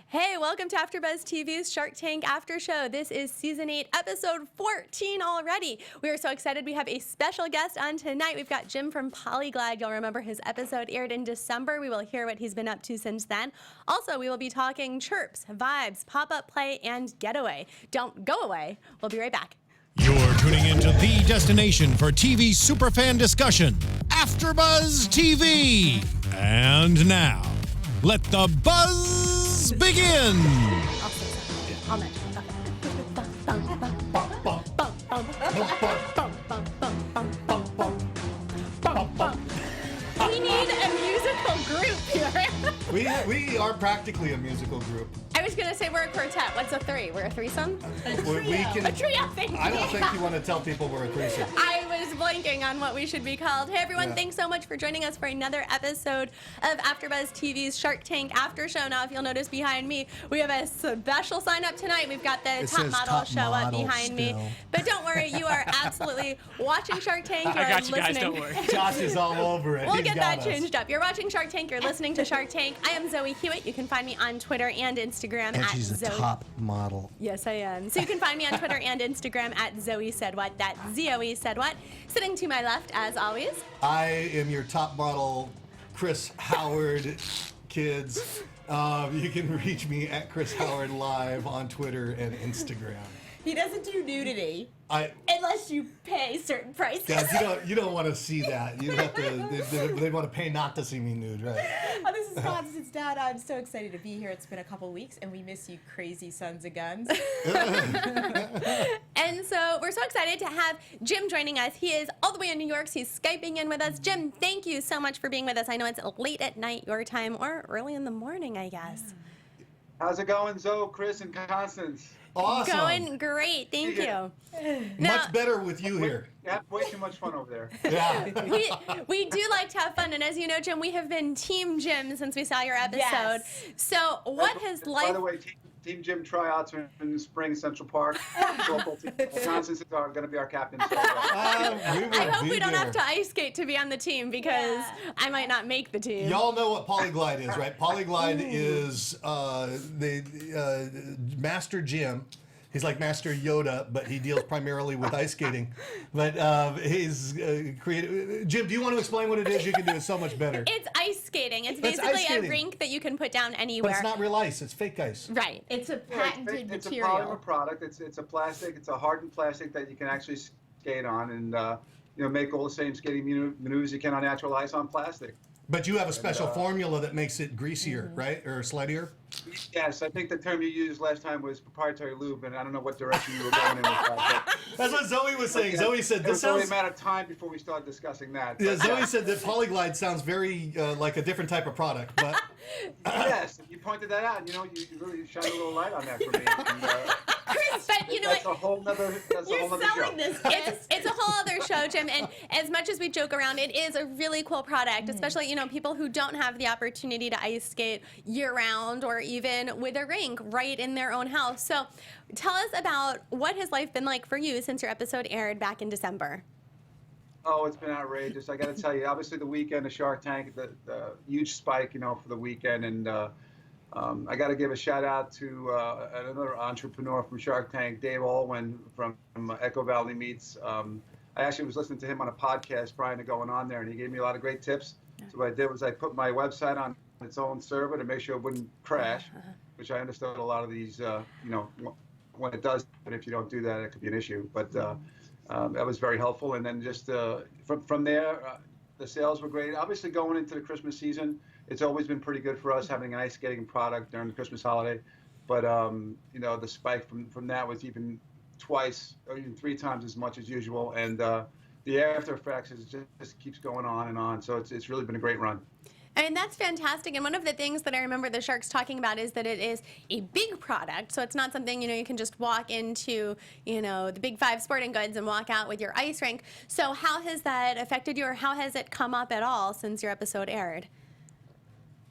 Hey, welcome to AFTERBUZZ TV's Shark Tank After Show. This is Season 8, Episode 14 already. We are so excited. We have a special guest on tonight. We've got Jim from Polyglide. You'll remember his episode aired in December. We will hear what he's been up to since then. Also, we will be talking chirps, vibes, pop-up play, and getaway. Don't go away. We'll be right back. You're tuning into the destination for TV superfan discussion, AFTERBUZZ TV. And now, let the buzz begin. All night. We need a musical group here. We are practically a musical group. I was going to say we're a quartet. What's a three? We're a threesome? A trio, thank you. I don't think you want to tell people we're a threesome. I was blanking on what we should be called. Hey, everyone, Thanks so much for joining us for another episode of AFTERBUZZ TV's Shark Tank After Show. Now, if you'll notice behind me, we have a special sign up tonight. We've got the top model show up behind me. But don't worry, you are absolutely watching Shark Tank. I got you guys, don't worry. Josh is all over it. We'll get that changed up. You're watching Shark Tank. You're listening to Shark Tank. I am Zoe Hewitt. You can find me on Twitter and Instagram and at she's a Zoe. top model. Yes, I am. So you can find me on Twitter and Instagram at Zoe Said What. That's Zoe Said What. Sitting to my left, as always, I am your top model, Chris Howard. Kids, you can reach me at Chris Howard Live on Twitter and Instagram. He doesn't do nudity. unless you pay certain prices. Guys, you don't want to see that. You have to. They want to pay not to see me nude, right? Oh, this is Constance Dunn. I'm so excited to be here. It's been a couple weeks, and we miss you, crazy sons of guns. And so we're so excited to have Jim joining us. He is all the way in New York. So he's Skyping in with us. Jim, thank you so much for being with us. I know it's late at night your time, or early in the morning, I guess. How's it going, Zoe, Chris, and Constance? Awesome. Going great. Thank you. Much better with you here. You have way too much fun over there. Yeah. We do like to have fun, and as you know, Jim, we have been Team Jim since we saw your episode. Yes. So what has life... By the way, Team Jim tryouts are in the spring, Central Park. Constance is going to be our captain. So, I hope we don't have to ice skate to be on the team, because I might not make the team. Y'all know what Polyglide is, right? Polyglide is Master Jim. He's like Master Yoda, but he deals primarily with ice skating. But he's creative. Jim, do you want to explain what it is? You can do it so much better. It's ice skating. It's basically a rink that you can put down anywhere. But it's not real ice. It's fake ice. Right. It's a patented it's material. It's a polymer product. It's a plastic. It's a hardened plastic that you can actually skate on and make all the same skating maneuvers you can on natural ice on plastic. But you have a special formula that makes it greasier, right? Or sluttier? Yes, I think the term you used last time was proprietary lube, and I don't know what direction you were going in with that. That's what Zoe was saying. Zoe said this sounds... It was only a sounds... matter of time before we started discussing that. Yeah, Zoe said that Polyglide sounds very like a different type of product, but... Yes, you pointed that out. You really shine a little light on that for me. And, Chris, but you know that's what? A whole nother. That's You're a whole nother selling show. this. It's a whole other show, Jim, and as much as we joke around, it is a really cool product, especially, people who don't have the opportunity to ice skate year-round or even with a rink right in their own house. So tell us about what has life been like for you since your episode aired back in December. Oh, it's been outrageous. I got to tell you, obviously the weekend of Shark Tank, the huge spike, for the weekend, and I got to give a shout out to another entrepreneur from Shark Tank, Dave Alwyn from Echo Valley Meats. I actually was listening to him on a podcast prior to going on there, and he gave me a lot of great tips. So what I did was I put my website on its own server to make sure it wouldn't crash, which I understood a lot of these, when it does, but if you don't do that, it could be an issue. But that was very helpful. And then just from there, the sales were great. Obviously, going into the Christmas season, it's always been pretty good for us having an ice skating product during the Christmas holiday. But, the spike from that was even twice or even 3 times as much as usual. And the after effects just keeps going on and on. So it's really been a great run. And that's fantastic. And one of the things that I remember the Sharks talking about is that it is a big product. So it's not something, you can just walk into, the Big 5 sporting goods and walk out with your ice rink. So how has that affected you, or how has it come up at all since your episode aired?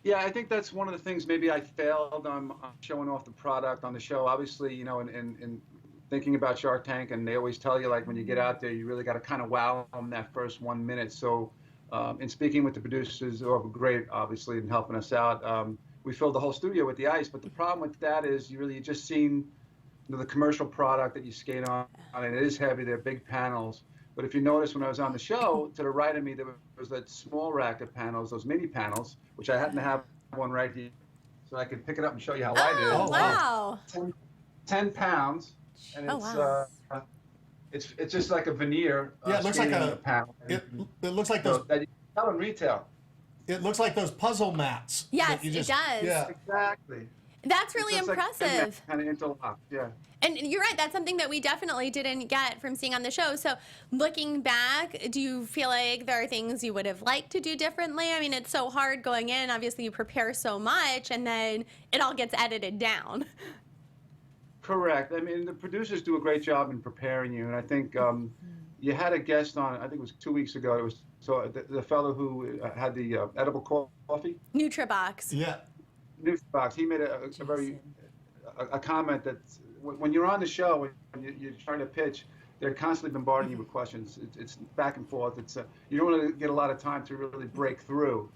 Yeah, I think that's one of the things maybe I failed on showing off the product on the show. Obviously, in thinking about Shark Tank, and they always tell you, like, when you get out there, you really got to kind of wow them that first 1 minute. So in speaking with the producers, who are great, obviously, in helping us out, we filled the whole studio with the ice. But the problem with that is you're just seeing the commercial product that you skate on, and it is heavy. They're big panels. But if you notice when I was on the show, to the right of me, there was that small rack of panels, those mini panels, which I happen to have one right here. So I can pick it up and show you how light it is. Oh, wow. 10 pounds. And Oh, it's, wow. it's just like a veneer. Yeah, it looks like a panel. It looks like those. That you sell in retail. It looks like those puzzle mats. Yes, that you it just, does. Yeah. Exactly. That's really It's just impressive. Like kind of interlocked, yeah. And you're right, that's something that we definitely didn't get from seeing on the show. So looking back, do you feel like there are things you would have liked to do differently? I mean, it's so hard going in. Obviously, you prepare so much, and then it all gets edited down. Correct. I mean, the producers do a great job in preparing you, and I think you had a guest on, I think it was 2 weeks ago. It was the fellow who had the edible coffee. NutriBox. Yeah. Newsbox. He made a comment that when you're on the show and you're trying to pitch, they're constantly bombarding you with questions. It's back and forth. You don't really get a lot of time to really break through.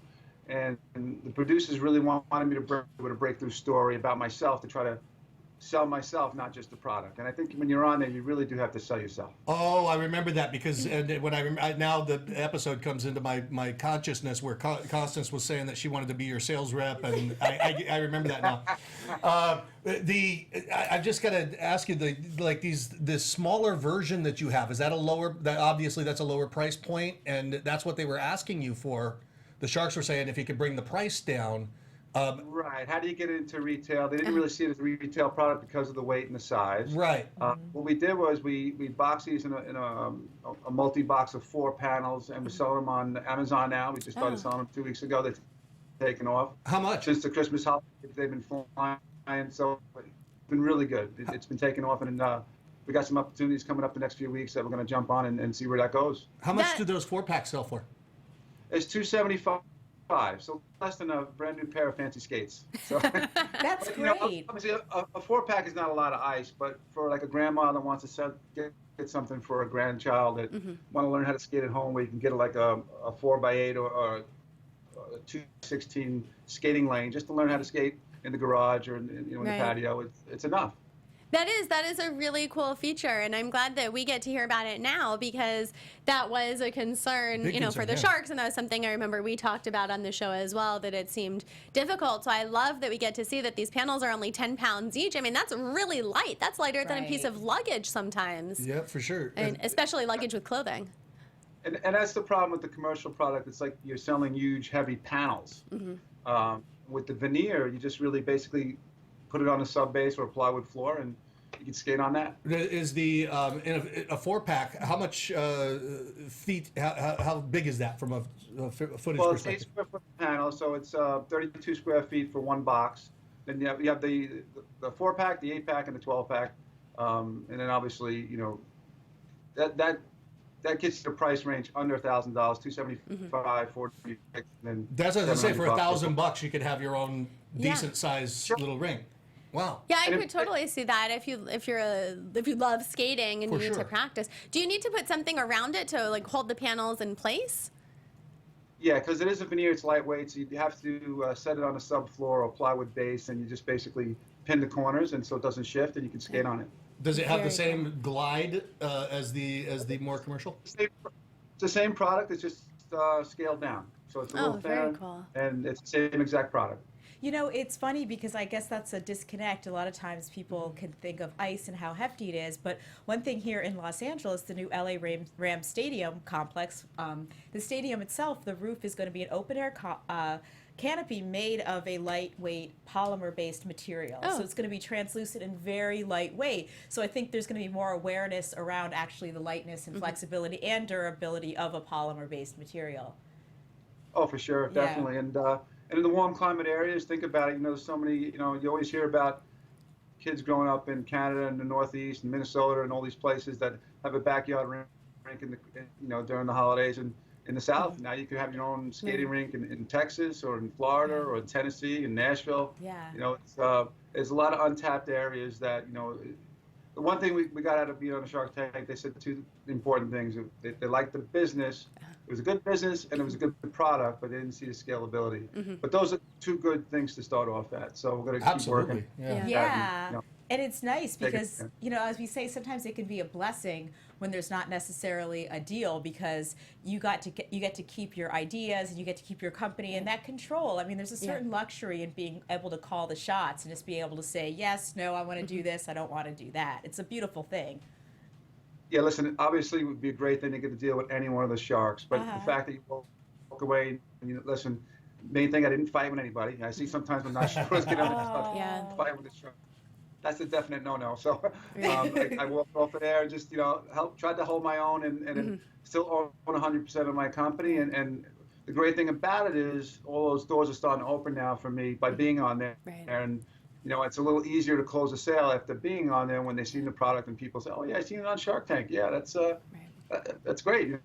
And the producers really wanted me to bring with a breakthrough story about myself to try to sell myself, not just the product. And I think when you're on there, you really do have to sell yourself. Oh, I remember that because when now the episode comes into my consciousness where Constance was saying that she wanted to be your sales rep, and I remember that now. I've just got to ask you this smaller version that you have, is that obviously that's a lower price point, and that's what they were asking you for. The Sharks were saying if you could bring the price down. Right. How do you get it into retail? They didn't really see it as a retail product because of the weight and the size. Right. What we did was we boxed these in a multi-box of 4 panels, and we're selling them on Amazon now. We just started selling them 2 weeks ago. They've taken off. How much? Since the Christmas holiday, they've been flying, so it's been really good. It's been taking off, and we got some opportunities coming up the next few weeks that we're going to jump on and see where that goes. How much do those 4-packs sell for? It's $275. So less than a brand new pair of fancy skates. So, That's you know, great. obviously, a 4-pack is not a lot of ice, but for like a grandma that wants to get something for a grandchild that want to learn how to skate at home, where you can get like a 4x8 or a 216 skating lane just to learn how to skate in the garage or in the patio. It's enough. That is a really cool feature, and I'm glad that we get to hear about it now because that was a concern, for the Sharks, and that was something I remember we talked about on the show as well, that it seemed difficult. So I love that we get to see that these panels are only 10 pounds each. I mean, that's really light. That's lighter than a piece of luggage sometimes. Yeah, for sure. And especially luggage with clothing. And that's the problem with the commercial product. It's like you're selling huge, heavy panels. With the veneer, you just really basically put it on a sub base or a plywood floor, and you can skate on that. Is the in a 4-pack? How much feet? How big is that from a footage Well, it's perspective? 8 square foot panel, so it's 32 square feet for 1 box. Then you have the 4-pack, the 8-pack, and the 12-pack, and then obviously that gets the price range under $1,000, $275, $40. And That's what I was gonna say. For $700 $1,000, you could have your own decent sized little ring. Wow. Yeah, I could totally see that if you love skating and you need to practice. Do you need to put something around it to like hold the panels in place? Yeah, because it is a veneer, it's lightweight, so you have to set it on a subfloor or plywood base, and you just basically pin the corners, and so it doesn't shift, and you can skate on it. Does it have the same glide as the more commercial? It's the same product, it's just scaled down. So it's a little very thinner, cool. and it's the same exact product. It's funny because I guess that's a disconnect. A lot of times people can think of ice and how hefty it is, but one thing here in Los Angeles, the new LA Rams Stadium complex, the stadium itself, the roof is going to be an open-air canopy made of a lightweight polymer-based material. So it's going to be translucent and very lightweight. So I think there's going to be more awareness around actually the lightness and flexibility and durability of a polymer-based material. Oh, for sure, definitely. And in the warm climate areas, think about it. There's so many. You always hear about kids growing up in Canada and the Northeast and Minnesota and all these places that have a backyard rink during the holidays. And in the South, now you can have your own skating rink in Texas or in Florida or in Tennessee and Nashville. There's a lot of untapped areas that The one thing we got out of being on the Shark Tank, they said 2 important things. They like the business, it was a good business and it was a good product, but they didn't see the scalability. But those are two good things to start off at. So we're going to keep working. Yeah. Yeah. You know, And it's nice Take it, because, yeah. you know, as we say, sometimes it can be a blessing when there's not necessarily a deal, because you get to keep your ideas and you get to keep your company and that control. I mean, there's a certain luxury in being able to call the shots and just being able to say, yes, no, I want to do this, I don't want to do that. It's a beautiful thing. Yeah, listen, obviously it would be a great thing to get to deal with any one of the Sharks, but the fact that you walk away and you listen, main thing, I didn't fight with anybody. I see sometimes when not sure get on Yeah. fight with the Shark. That's a definite no-no. So I walked off of there and just, you know, tried to hold my own and still own 100% of my company. And the great thing about it is all those doors are starting to open now for me by being on there. Right. And, you know, it's a little easier to close a sale after being on there when they see the product and people say, oh, yeah, I seen it on Shark Tank. Yeah, that's great. You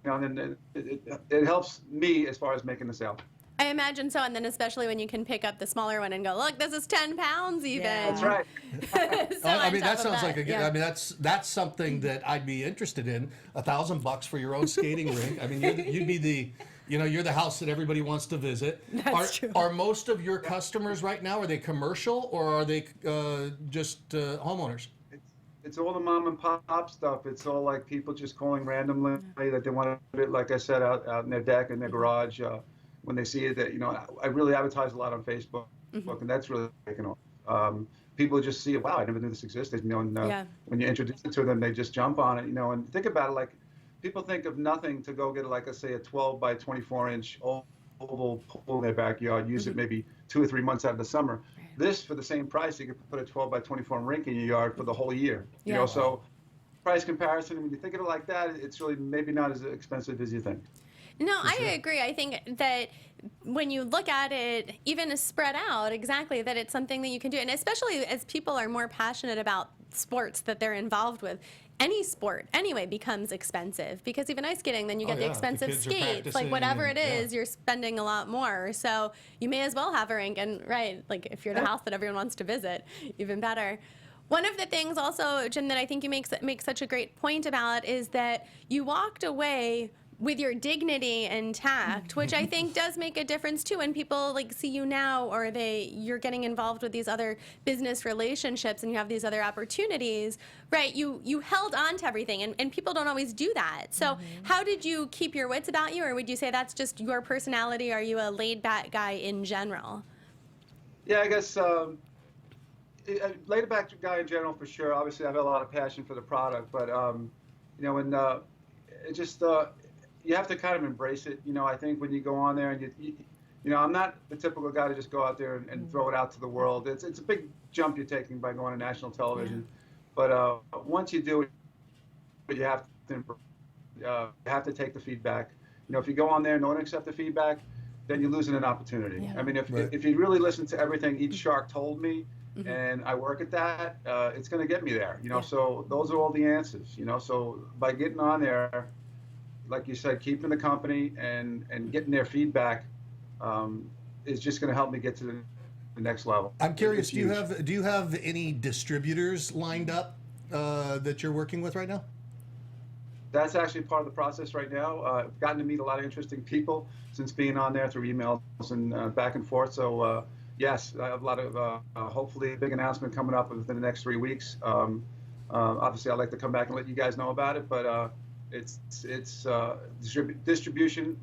know, and then it helps me as far as making the sale. I imagine so, and then especially when you can pick up the smaller one and go, look, this is 10 pounds even. Yeah. That's right. So I on mean, top that of sounds like a good. yeah. I mean, that's something that I'd be interested in. $1,000 for your own skating rink. I mean, you'd be the, you know, you're the house that everybody wants to visit. That's true. Are most of your customers right now, are they commercial or are they just homeowners? It's all the mom and pop stuff. It's all like people just calling randomly that they want it, like I said, out in their deck, in their garage. When they see it, that, you know, I really advertise a lot on Facebook, and that's really taken off. People just see it. Wow, I never knew this existed. You know, and when you introduce it to them, they just jump on it. You know, and think about it, like people think of nothing to go get, like I say, a 12 by 24 inch oval pool in their backyard. Use it maybe 2 or 3 months out of the summer. This, for the same price, you could put a 12 by 24 rink in your yard for the whole year. You know, so price comparison. When you think of it like that, it's really maybe not as expensive as you think. No, I agree. I think that when you look at it, even spread out, exactly, that it's something that you can do. And especially as people are more passionate about sports that they're involved with, any sport anyway becomes expensive, because even ice skating, then you get the expensive kids are skates, like practicing whatever and- it is, you're spending a lot more. So you may as well have a rink, and like if you're the house that everyone wants to visit, even better. One of the things also, Jim, that I think you make such a great point about is that you walked away with your dignity intact, which I think does make a difference too when people like see you now, or you're getting involved with these other business relationships and you have these other opportunities, right? You held on to everything, and people don't always do that. So how did you keep your wits about you, or would you say that's just your personality? Are you a laid back guy in general? Yeah, I guess laid back guy in general for sure. Obviously, I have a lot of passion for the product, but you know, and it just you have to kind of embrace it. You know, I think when you go on there and you know, I'm not the typical guy to just go out there and throw it out to the world. It's a big jump you're taking by going to national television, but once you do it, you have to take the feedback. You know, if you go on there and don't accept the feedback, then you're losing an opportunity. I mean, if you really listen to everything each shark told me, and I work at that, it's going to get me there. You know, so those are all the answers. You know, so by getting on there, like you said, keeping the company and getting their feedback is just going to help me get to the next level. I'm curious, do you have any distributors lined up that you're working with right now? That's actually part of the process right now. I've gotten to meet a lot of interesting people since being on there through emails and back and forth. So yes, I have a lot of hopefully a big announcement coming up within the next 3 weeks. Obviously, I'd like to come back and let you guys know about it, but it's distribution.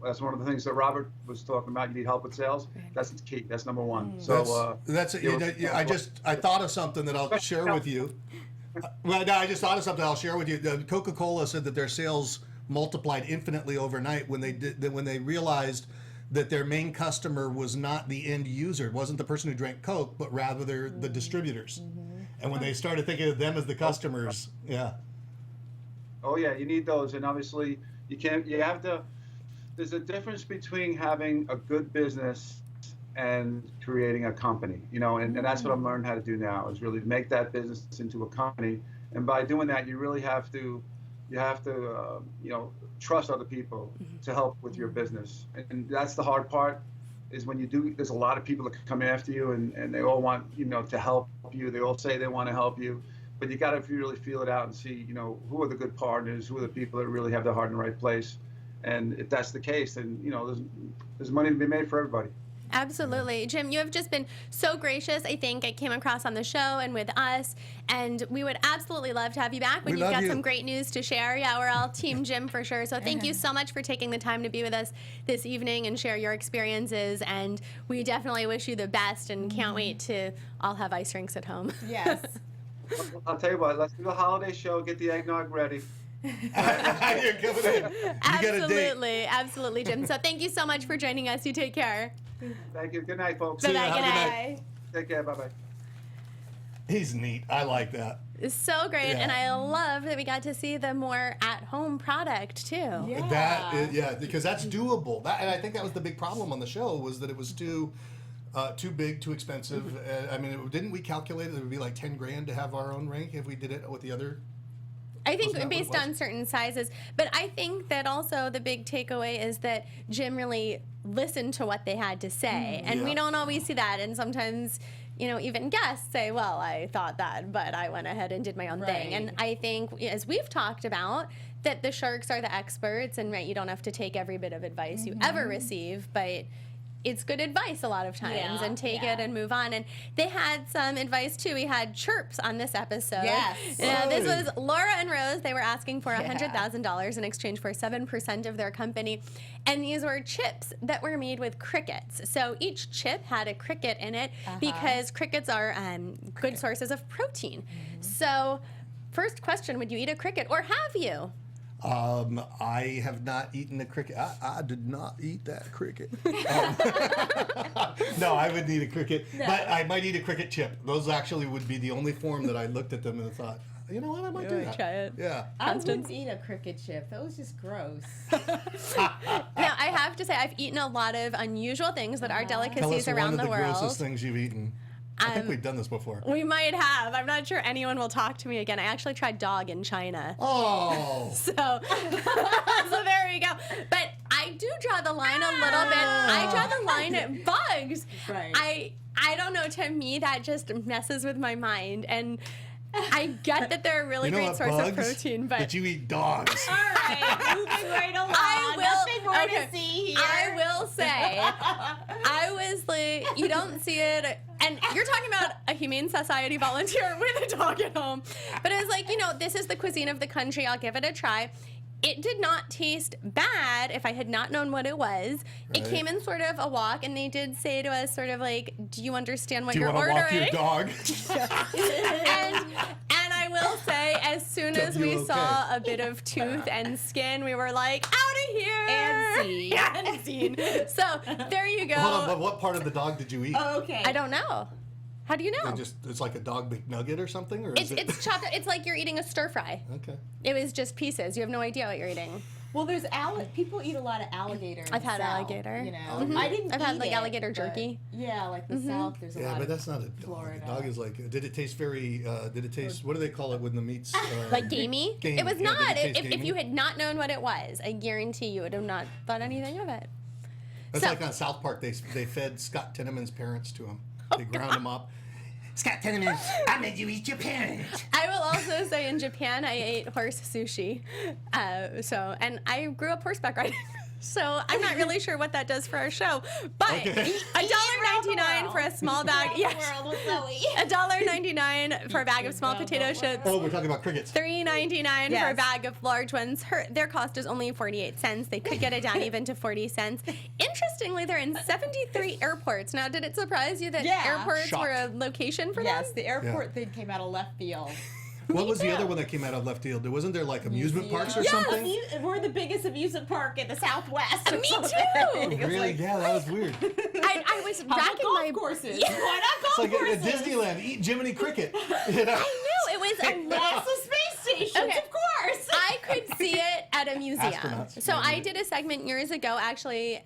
That's one of the things that Robert was talking about. You need help with sales. That's the key. That's number one. So I thought of something that I'll share with you. Well, no, I just thought of something I'll share with you. Coca-Cola said that their sales multiplied infinitely overnight when they realized that their main customer was not the end user. It wasn't the person who drank Coke, but rather the distributors. And when they started thinking of them as the customers, Oh yeah, you need those, and obviously there's a difference between having a good business and creating a company, you know, and that's what I'm learning how to do now, is really make that business into a company. And by doing that, you really have to you know, trust other people to help with your business. And that's the hard part, is when you do, there's a lot of people that come after you and they all want, you know, to help you. They all say they want to help you. But you got to really feel it out and see, you know, who are the good partners, who are the people that really have their heart in the right place. And if that's the case, then there's money to be made for everybody. Absolutely. Jim, you have just been so gracious. I think it came across on the show and with us, and we would absolutely love to have you back when you've got some great news to share. Yeah, we're all Team Jim for sure. So thank you so much for taking the time to be with us this evening and share your experiences, and we definitely wish you the best and can't wait to all have ice rinks at home. Yes. I'll tell you what, let's do the holiday show, get the eggnog ready. You're coming in. You Absolutely, absolutely, Jim. So thank you so much for joining us. You take care. Thank you. Good night, folks. Bye-bye. Good Have a good night. Take care. Bye-bye. He's neat. I like that. It's so great, Yeah. and I love that we got to see the more at-home product too. Yeah. That is, because that's doable. And I think that was the big problem on the show, was that it was too big, too expensive. I mean, didn't we calculate it would be like 10 grand to have our own rink if we did it with the other? I think Wasn't that what it based was? on certain sizes, but I think that also the big takeaway is that Jim really listened to what they had to say, and we Yeah. don't always see that. And sometimes, even guests say, "Well, I thought that, but I went ahead and did my own thing." Right. And I think, as we've talked about, that the sharks are the experts, and you don't have to take every bit of advice you ever receive, but it's good advice a lot of times, Yeah, and take yeah. it and move on. And they had some advice too. We had chirps on this episode. Yes. This Oh. was Laura and Rose. They were asking for $100,000 in exchange for 7% of their company. And these were chips that were made with crickets. So each chip had a cricket in it because crickets are good sources of protein. So first question, would you eat a cricket, or have you? I have not eaten a cricket. I did not eat that cricket. No, I wouldn't eat a cricket. But I might eat a cricket chip. Those actually would be the only form that I looked at them and thought, you know what, I might do that. Try it. Yeah. I wouldn't eat a cricket chip. That was just gross. Now, I have to say, I've eaten a lot of unusual things that are Tell us delicacies one around of the the world. grossest things you've eaten. I think we've done this before. We might have. I'm not sure anyone will talk to me again. I actually tried dog in China. Oh. So, so there we go. But I do draw the line a little bit. I draw the line at bugs. Right. I don't know. To me, that just messes with my mind. And I get that they're a really You know great what, source bugs? of protein, but That you eat dogs. All right, moving right along. I will. Nothing more to see here. I will say, I was like, you don't see it, and you're talking about a Humane Society volunteer with a dog at home. But it was like, this is the cuisine of the country. I'll give it a try. It did not taste bad if I had not known what it was. It Right. came in sort of a walk, and they did say to us sort of like, do you understand what Do you you're want to walk ordering? your dog? and I will say, as soon as we WOK. saw a bit of tooth and skin, we were like, out of here! And scene. Yeah, and scene. So there you go. Hold on, but what part of the dog did you eat? Oh, okay. I don't know. How do you know? It's like a dog McNugget or something, or is it? It's chopped. It's like you're eating a stir fry. Okay. It was just pieces. You have no idea what you're eating. Well, there's people eat a lot of alligator. In I've the had South, alligator. You know, Alligator. I didn't. I've had eat like it, alligator but jerky. Yeah, like the South. There's a Yeah, lot. but of that's not a dog. Florida. A dog is like. Did it taste very? Did it taste? What do they call it when the meat's? Like gamey? Gamey. It was Yeah, not. did it taste If gamey? you had not known what it was, I guarantee you would have not thought anything of it. That's So- like on South Park. They fed Scott Tenorman's parents to him. They ground him up. Scott Tenorman, I made you eat your parents. I will also say in Japan, I ate horse sushi. And I grew up horseback riding. So I'm not really sure what that does for our show. But $1.99 for a small bag. Yes. $1.99 for a bag of small potato chips. Oh, we're talking about crickets. $3.99 for a Yes. bag of large ones. Their cost is only 48 cents. They could get it down even to 40 cents. Interestingly, they're in 73 airports. Now, did it surprise you that Yeah. airports Shocked. were a location for Yes, them? the airport thing came out of left field. What was the other one that came out of left field? Wasn't there like amusement parks or something? We're the biggest amusement park in the Southwest. or Me something. too. It was Really? like, Yeah, that was weird. I was how about racking golf my courses. Yeah. Why not It's golf like at courses? Disneyland, eat Jiminy Cricket. You know? I knew it was a That's the space station, Okay. of course. I could see it at a museum. Astronauts. So I did a segment years ago, actually,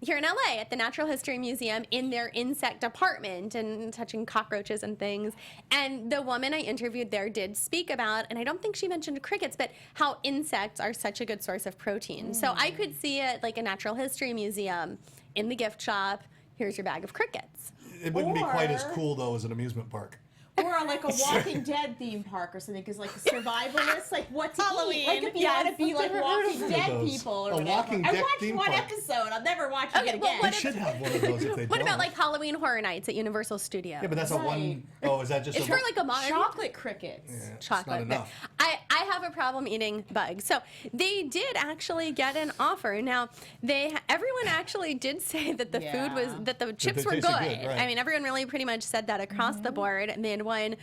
here in LA at the Natural History Museum in their insect department and touching cockroaches and things. And the woman I interviewed there did speak about, and I don't think she mentioned crickets, but how insects are such a good source of protein. So I could see it like a Natural History Museum in the gift shop. Here's your bag of crickets. It wouldn't be quite as Or- cool though as an amusement park. Or like a Walking Dead theme park or something, because like survivalists, like what to Halloween, eat. Like if you yes. want to be like Walking Dead those. people or A whatever. Walking I Dead watched theme one park. episode. I'm never watching Okay, it well, again. what They should have one of those if they What don't. about like Halloween Horror Nights at Universal Studios? Yeah, but that's a Right. one oh, is that just it's a for like a month. Chocolate crickets. Yeah, it's Chocolate. not enough. I have a problem eating bugs. So they did actually get an offer. Now everyone actually did say that the food was that the chips they were good. tasted good, right. I mean, everyone really pretty much said that across the board, and they had won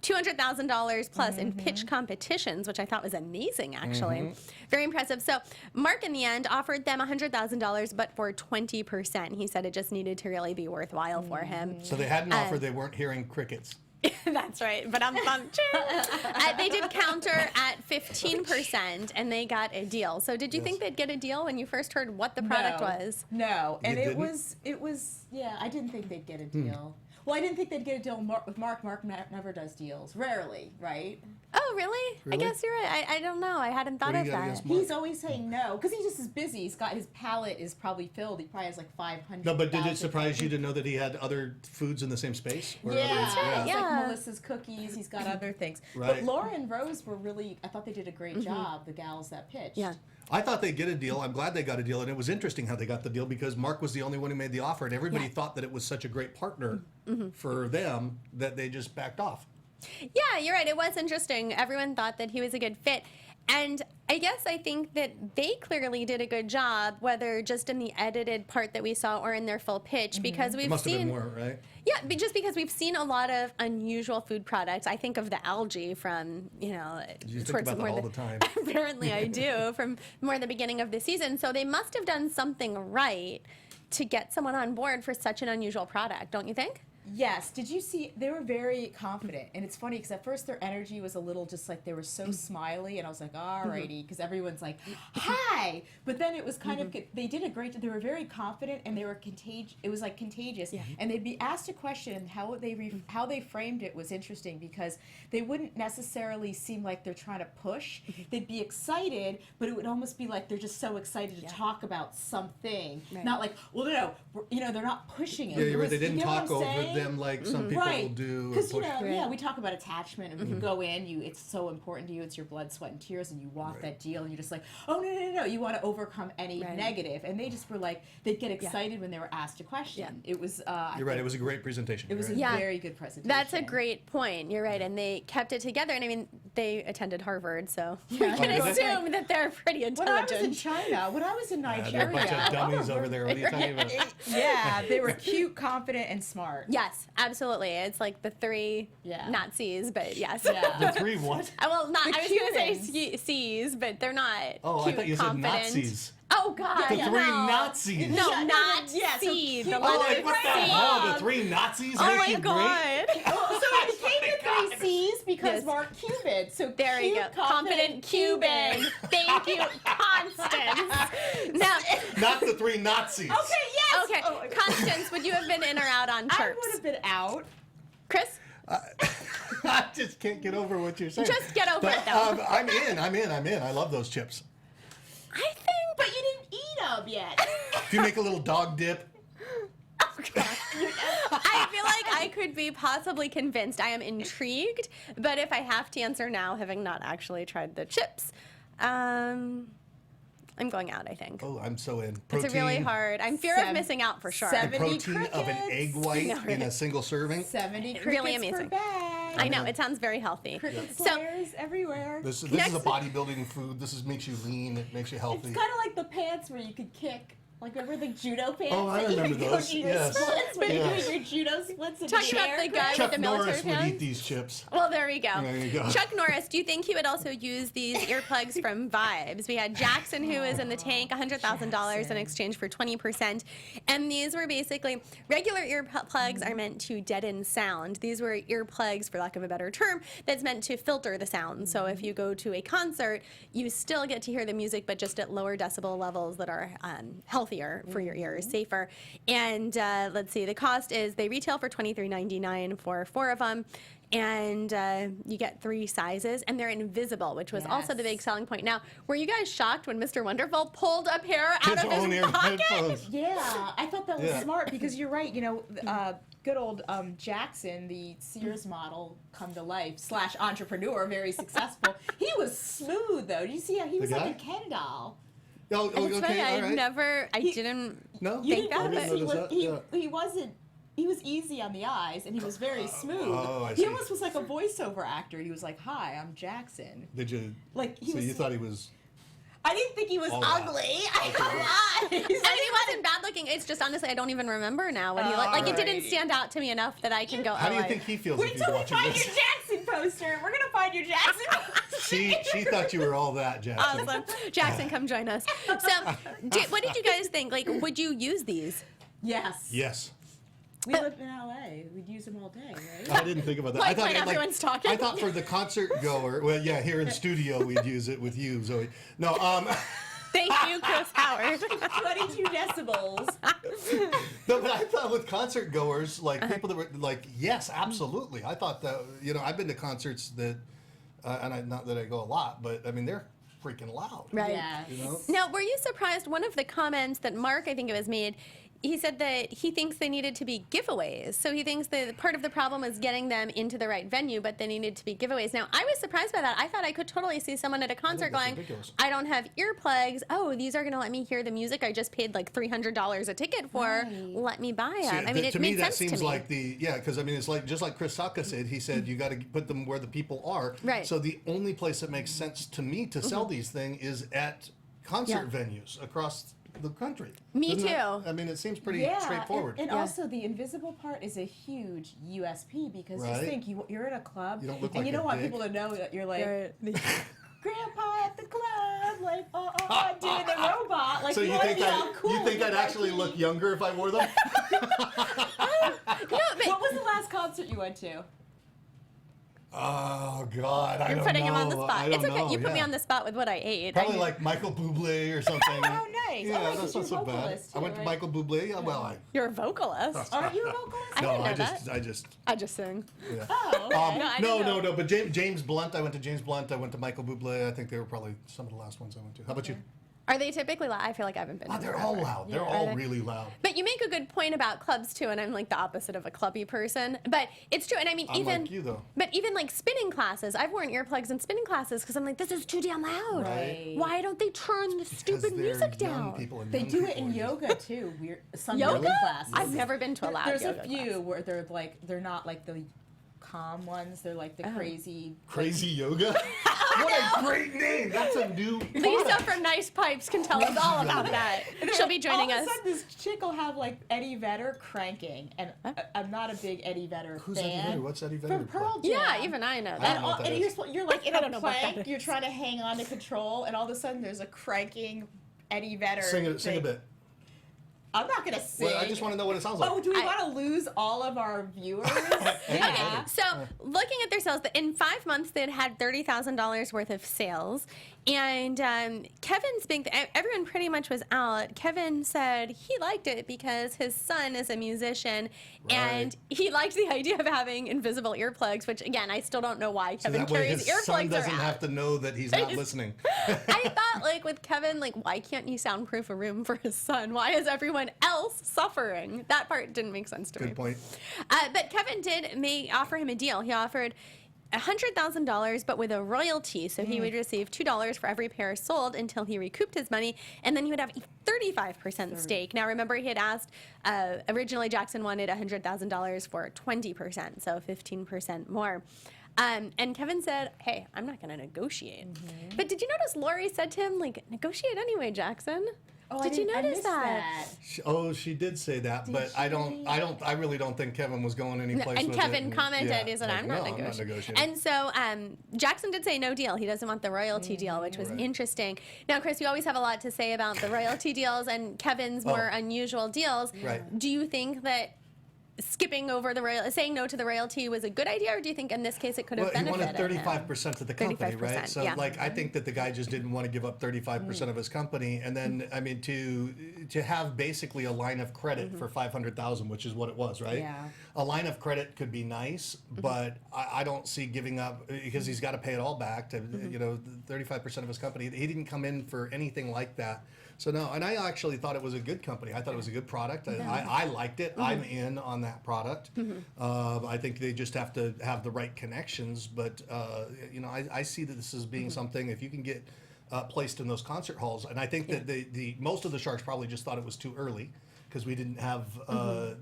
$200,000 plus in pitch competitions, which I thought was amazing, actually. Very impressive. So Mark, in the end, offered them $100,000, but for 20%. He said it just needed to really be worthwhile for him. So they had an offer, they weren't hearing crickets. That's right, but I'm they did counter at 15%, and they got a deal. So did you think they'd get a deal when you first heard what the product was? No, and You it didn't? was yeah. I didn't think they'd get a deal. Well, I didn't think they'd get a deal with Mark. Mark never does deals, rarely, right? Oh, really? Really? I guess you're right. I don't know. I hadn't thought What do of you got that. against Mark? He's always saying no because he's just as busy. He's got his palate is probably filled. He probably has like 500. No, but did it surprise you to know that he had other foods in the same space? Or Yeah, other- That's right, It's yeah. like Melissa's cookies. He's got other things. Right. But Laura and Rose were really. I thought they did a great job. The gals that pitched. Yeah. I thought they'd get a deal. I'm glad they got a deal. And it was interesting how they got the deal because Mark was the only one who made the offer. And everybody thought that it was such a great partner for them that they just backed off. Yeah, you're right. It was interesting. Everyone thought that he was a good fit. And I think that they clearly did a good job, whether just in the edited part that we saw or in their full pitch, because It we've must have seen been more, right? Yeah, just because we've seen a lot of unusual food products. I think of the algae from, You think towards about more that all the- the time. Apparently I do, from more the beginning of the season. So they must have done something right to get someone on board for such an unusual product, don't you think? Yes. Did you see? They were very confident, and it's funny because at first their energy was a little just like they were so smiley, and I was like, "Alrighty," because everyone's like, "Hi," but then it was kind of they did a great. They were very confident, and they were contagious. It was like contagious, and they'd be asked a question. How they framed it was interesting because they wouldn't necessarily seem like they're trying to push. They'd be excited, but it would almost be like they're just so excited to talk about something, not like, well, no, they're not pushing it. Yeah, It you're right. was- They didn't you know what talk I'm over saying? them like some people will Right, do. or because push. we talk about attachment, and when you go in, it's so important to you. It's your blood, sweat, and tears, and you want that deal, and you're just like, oh no, you want to overcome any negative, and they just were like, they'd get excited when they were asked a question. It was. You're right. It was a great presentation. It was a You're right. very good presentation. That's a great point. You're right, and they kept it together. And I mean, they attended Harvard, so we can did they? assume that they're pretty When I was in intelligent. China, when I was in They're a Nigeria, bunch of dummies over there. What are you talking about? yeah, they were cute, confident, and smart. Yes, absolutely. It's like the three Yeah. Nazis, but yes. Yeah. The three what? Well, not. The I was going to Cubans. say C's, but they're not. Oh, cute, I thought you said confident. Nazis. Oh God, The no. three Nazis. No, Yeah, not yeah, so C. cute. The Oh, letter like what the C. hell? The three Nazis Oh make my you God. So it became the three C's because Yes. Mark Cuban. So There you cute, go. Confident Cuban. Thank you, Constance. Now, great? Not the three Nazis. Okay, yes. okay, Oh, Constance, would you have been in or out on I chirps? would have been out. Chris? I just can't get over what you're saying. Just get over But, it, though. I'm in. I love those chips. I think. But you didn't eat them yet. If you make a little dog dip, I feel like I could be possibly convinced. I am intrigued, but if I have to answer now, having not actually tried the chips, I'm going out, I think. oh, I'm so in. It's Protein, a really hard. I'm fear of missing out for sure. the 70 protein of an crickets. egg white No, in really. a single serving. 70 crickets Really per amazing. bag. I know, it sounds very healthy. Cricket So, players everywhere. This is Next- a bodybuilding food. Makes you lean. It makes you healthy. It's kind of like the pants where you could kick. Like, remember the judo pants? Oh, I that you remember could go those. do your Yes. splits when Yes. you're doing your judo splits in Talk the about air. the guy with Chuck the military Norris would pants. eat these chips. Well, there we go. There you go. Chuck Norris, do you think he would also use these earplugs from Vibes? We had Jackson, who was in the tank, $100,000 in exchange for 20%. And these were basically, regular earplugs are meant to deaden sound. These were earplugs, for lack of a better term, that's meant to filter the sound. So if you go to a concert, you still get to hear the music, but just at lower decibel levels that are healthy healthier for your ears, safer. And let's see, the cost is they retail for $23.99 for 4 of them. And you get 3 sizes, and they're invisible, which was also the big selling point. Now, were you guys shocked when Mr. Wonderful pulled a pair out of his pocket? Headphones. Yeah, I thought that was smart because you're right. You know, good old Jackson, the Sears model, come to life / entrepreneur, very successful. He was smooth though. Did you see how he was guy? like a Ken doll? Oh, It's okay, funny, all right. I didn't No? You think didn't that, notice but he wasn't. He was easy on the eyes, and he was very smooth. Oh, I he see. almost was like a voiceover actor. He was like, "Hi, I'm Jackson." Did you? Like he So was. you thought he was? I didn't think he was All that. ugly. I don't lie. I mean, he wasn't bad looking. It's just honestly, I don't even remember now what he looked like. It didn't stand out to me enough that I can go. How do you I- think he feels Wait if he's till we watching find this? your Jackson poster. We're gonna find your Jackson poster. She thought you were all that, Jackson. Awesome, Jackson, come join us. So, what did you guys think? Like, would you use these? Yes. Yes. We live in LA. We'd use them all day, right? I didn't think about that. Like I thought when everyone's talking? I thought for the concert goer, well, yeah, here in studio we'd use it with you, Zoe. No, Thank you, Chris Howard. 22 decibels. no, but I thought with concert goers, like people that were like, yes, absolutely. I thought that, you know, I've been to concerts that, and not that I go a lot, but I mean they're freaking loud. Right. Yes. You know? Now, were you surprised? One of the comments that Mark, I think it was, made, he said that he thinks they needed to be giveaways. So he thinks that part of the problem was getting them into the right venue, but they needed to be giveaways. Now, I was surprised by that. I thought I could totally see someone at a concert that's going, ridiculous. I don't have earplugs. Oh, these are going to let me hear the music I just paid like $300 a ticket for. Right. Let me buy them. See, I mean, it to me made that sense seems to me. like because I mean it's like just like Chris Sacca said. He said you got to put them where the people are. Right. So the only place that makes sense to me to sell these things is at concert venues across the country. Me Doesn't that- too. I mean, it seems pretty Yeah, straightforward. and also the invisible part is a huge USP because just Right. think you're at a club You don't look and like you a don't want dick. people to know that you're like Right. Grandpa at the club, like doing the robot, like So you you want to think be all cool. you think with I'd actually martini. look younger if I wore them? No, but What was the last concert you went to? Oh God, I you're don't putting know. him on the spot. I don't It's okay. know, You put me yeah. on the spot with what I ate. Probably I- like Michael Bublé or something. Oh, nice. Yeah, Oh, wait, that's you're not so bad. vocalist I too, went to right? Michael Bublé. Yeah, well, You're a vocalist. Aren't you a vocalist? I no, didn't know I just. I just sing. Yeah. Oh, okay. I didn't know. No. But James Blunt. I went to James Blunt. I went to Michael Bublé. I think they were probably some of the last ones I went to. How about you? Are they typically loud? I feel like I haven't been. Oh, to they're them all ever. loud. They're Are all they? really loud. But you make a good point about clubs too, and I'm like the opposite of a clubby person. But it's true, and I mean I'm even like you, though. But even like spinning classes, I've worn earplugs in spinning classes because I'm like, this is too damn loud. Right. Why don't they turn the stupid they're music young down? people and They young do it people in are just- yoga too. Weird some Yoga? classes. I've never been to a loud There's yoga a few class. where they're not like the calm ones. They're like the crazy. Crazy Yoga. What a great name! That's a new. Lisa product. from Nice Pipes can tell us all about that. She'll be joining all us. Of a sudden, this chick will have like Eddie Vedder cranking, and I'm not a big Eddie Vedder Who's Eddie fan. Vedder? What's Eddie Vedder? From Pearl Jam. Yeah, even I know I that. don't know what that And is. you're like in I a don't know what that plank, is. you're trying to hang on to control, and all of a sudden there's a cranking Eddie Vedder. Sing a thing. bit. I'm not gonna sing. Well, I just want to know what it sounds like. Oh, do we want to lose all of our viewers? Yeah. So, looking at their sales, in 5 months they had $30,000 worth of sales, and Kevin's big. Everyone pretty much was out. Kevin said he liked it because his son is a musician, and he liked the idea of having invisible earplugs. Which, again, I still don't know why So Kevin that way carries his son earplugs doesn't around. have to know that he's not listening. I thought, like, with Kevin, like, why can't you soundproof a room for his son? Why is everyone else suffering? That part didn't make sense to me. Good point. But Kevin did offer him a deal. He offered $100,000, but with a royalty. So he would receive $2 for every pair sold until he recouped his money, and then he would have a 35% stake. Now, remember, he had asked, originally Jackson wanted $100,000 for 20%, so 15% more. And Kevin said, hey, I'm not going to negotiate. But did you notice Lori said to him, like, negotiate anyway, Jackson? Oh, Did you I notice missed that? She did say that, but I really don't think Kevin was going any place And with Kevin it. commented, he said, like, I'm not no, negotiating. And so Jackson did say no deal. He doesn't want the royalty deal, which was interesting. Now, Chris, you always have a lot to say about the royalty deals and Kevin's more unusual deals. Right. Do you think that skipping over saying no to the royalty was a good idea, or do you think in this case it could have Well, he benefited wanted him? 35% of the company, 35%, right? So, yeah. like, I think that the guy just didn't want to give up 35% of his company, and then, I mean, to have basically a line of credit for 500,000, which is what it was, right? Yeah. A line of credit could be nice, but I don't see giving up because he's got to pay it all back to 35% of his company. He didn't come in for anything like that. So no, and I actually thought it was a good company. I thought it was a good product. I liked it. I'm in on that product. I think they just have to have the right connections. But I see that this as being something. If you can get placed in those concert halls, and I think that the most of the Sharks probably just thought it was too early because we didn't have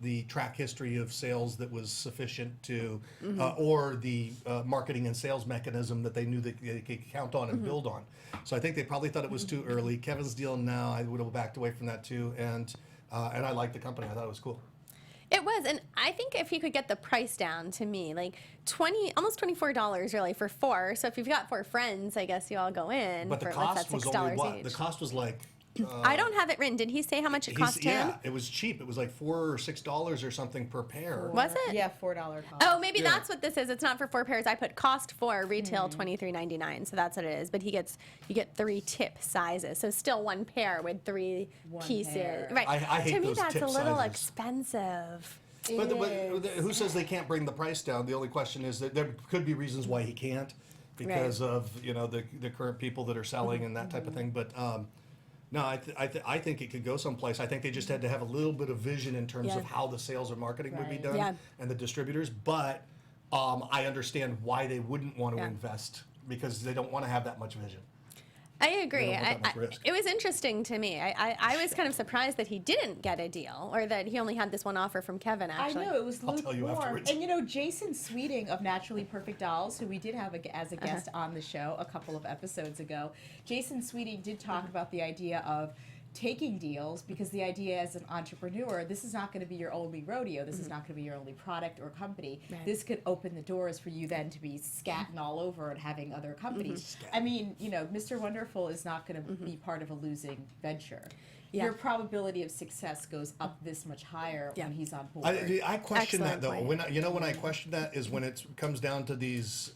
the track history of sales that was sufficient to, or the marketing and sales mechanism that they knew that they could count on and build on. So I think they probably thought it was too early. Kevin's deal now, I would have backed away from that too, and I liked the company. I thought it was cool. It was, and I think if he could get the price down to me, like almost $24 really for 4. So if you've got 4 friends, I guess you all go in. But the for, cost what's was that, only $6 what? each. The cost was like. I don't have it written. Did he say how much it cost him? Yeah, it was cheap. It was like $4 or $6 or something per pair. Was it? Yeah, $4 cost. Oh, maybe Yeah. that's what this is. It's not for 4 pairs. I put cost 4, retail $23.99. So that's what it is. But you get 3 tip sizes. So still 1 pair with 3 One pieces. pair. Right. I hate to me, those that's tip a little sizes. expensive. But who says they can't bring the price down? The only question is that there could be reasons why he can't, because of the current people that are selling and that type of thing. But no, I think it could go someplace. I think they just had to have a little bit of vision in terms of how the sales or marketing would be Right. done Yeah. and the distributors. But I understand why they wouldn't want to invest because they don't want to have that much vision. I agree. They don't want that much risk. It was interesting to me. I was kind of surprised that he didn't get a deal, or that he only had this one offer from Kevin, actually. I know, it was I'll tell you lukewarm. afterwards. And Jason Sweeting of Naturally Perfect Dolls, who we did have as a guest on the show a couple of episodes ago, Jason Sweeting did talk about the idea of taking deals, because the idea as an entrepreneur, this is not going to be your only rodeo. This is not going to be your only product or company. Right. This could open the doors for you then to be scatting all over and having other companies. I mean, Mr. Wonderful is not going to be part of a losing venture. Yeah. Your probability of success goes up this much higher when he's on board. I question Excellent that though. point. When I question that is when it comes down to these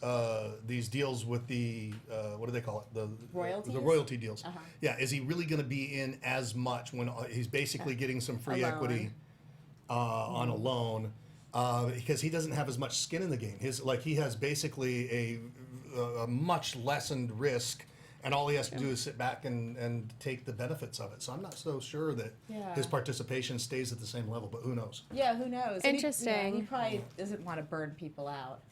deals with the what do they call it, the Royalties? the royalty deals. Yeah, is he really going to be in as much when he's basically getting some free A loan. equity on a loan because he doesn't have as much skin in the game. He has basically a much lessened risk. And all he has to do is sit back and take the benefits of it. So I'm not so sure that his participation stays at the same level, but who knows? Yeah, who knows? And Interesting. He probably doesn't want to burn people out.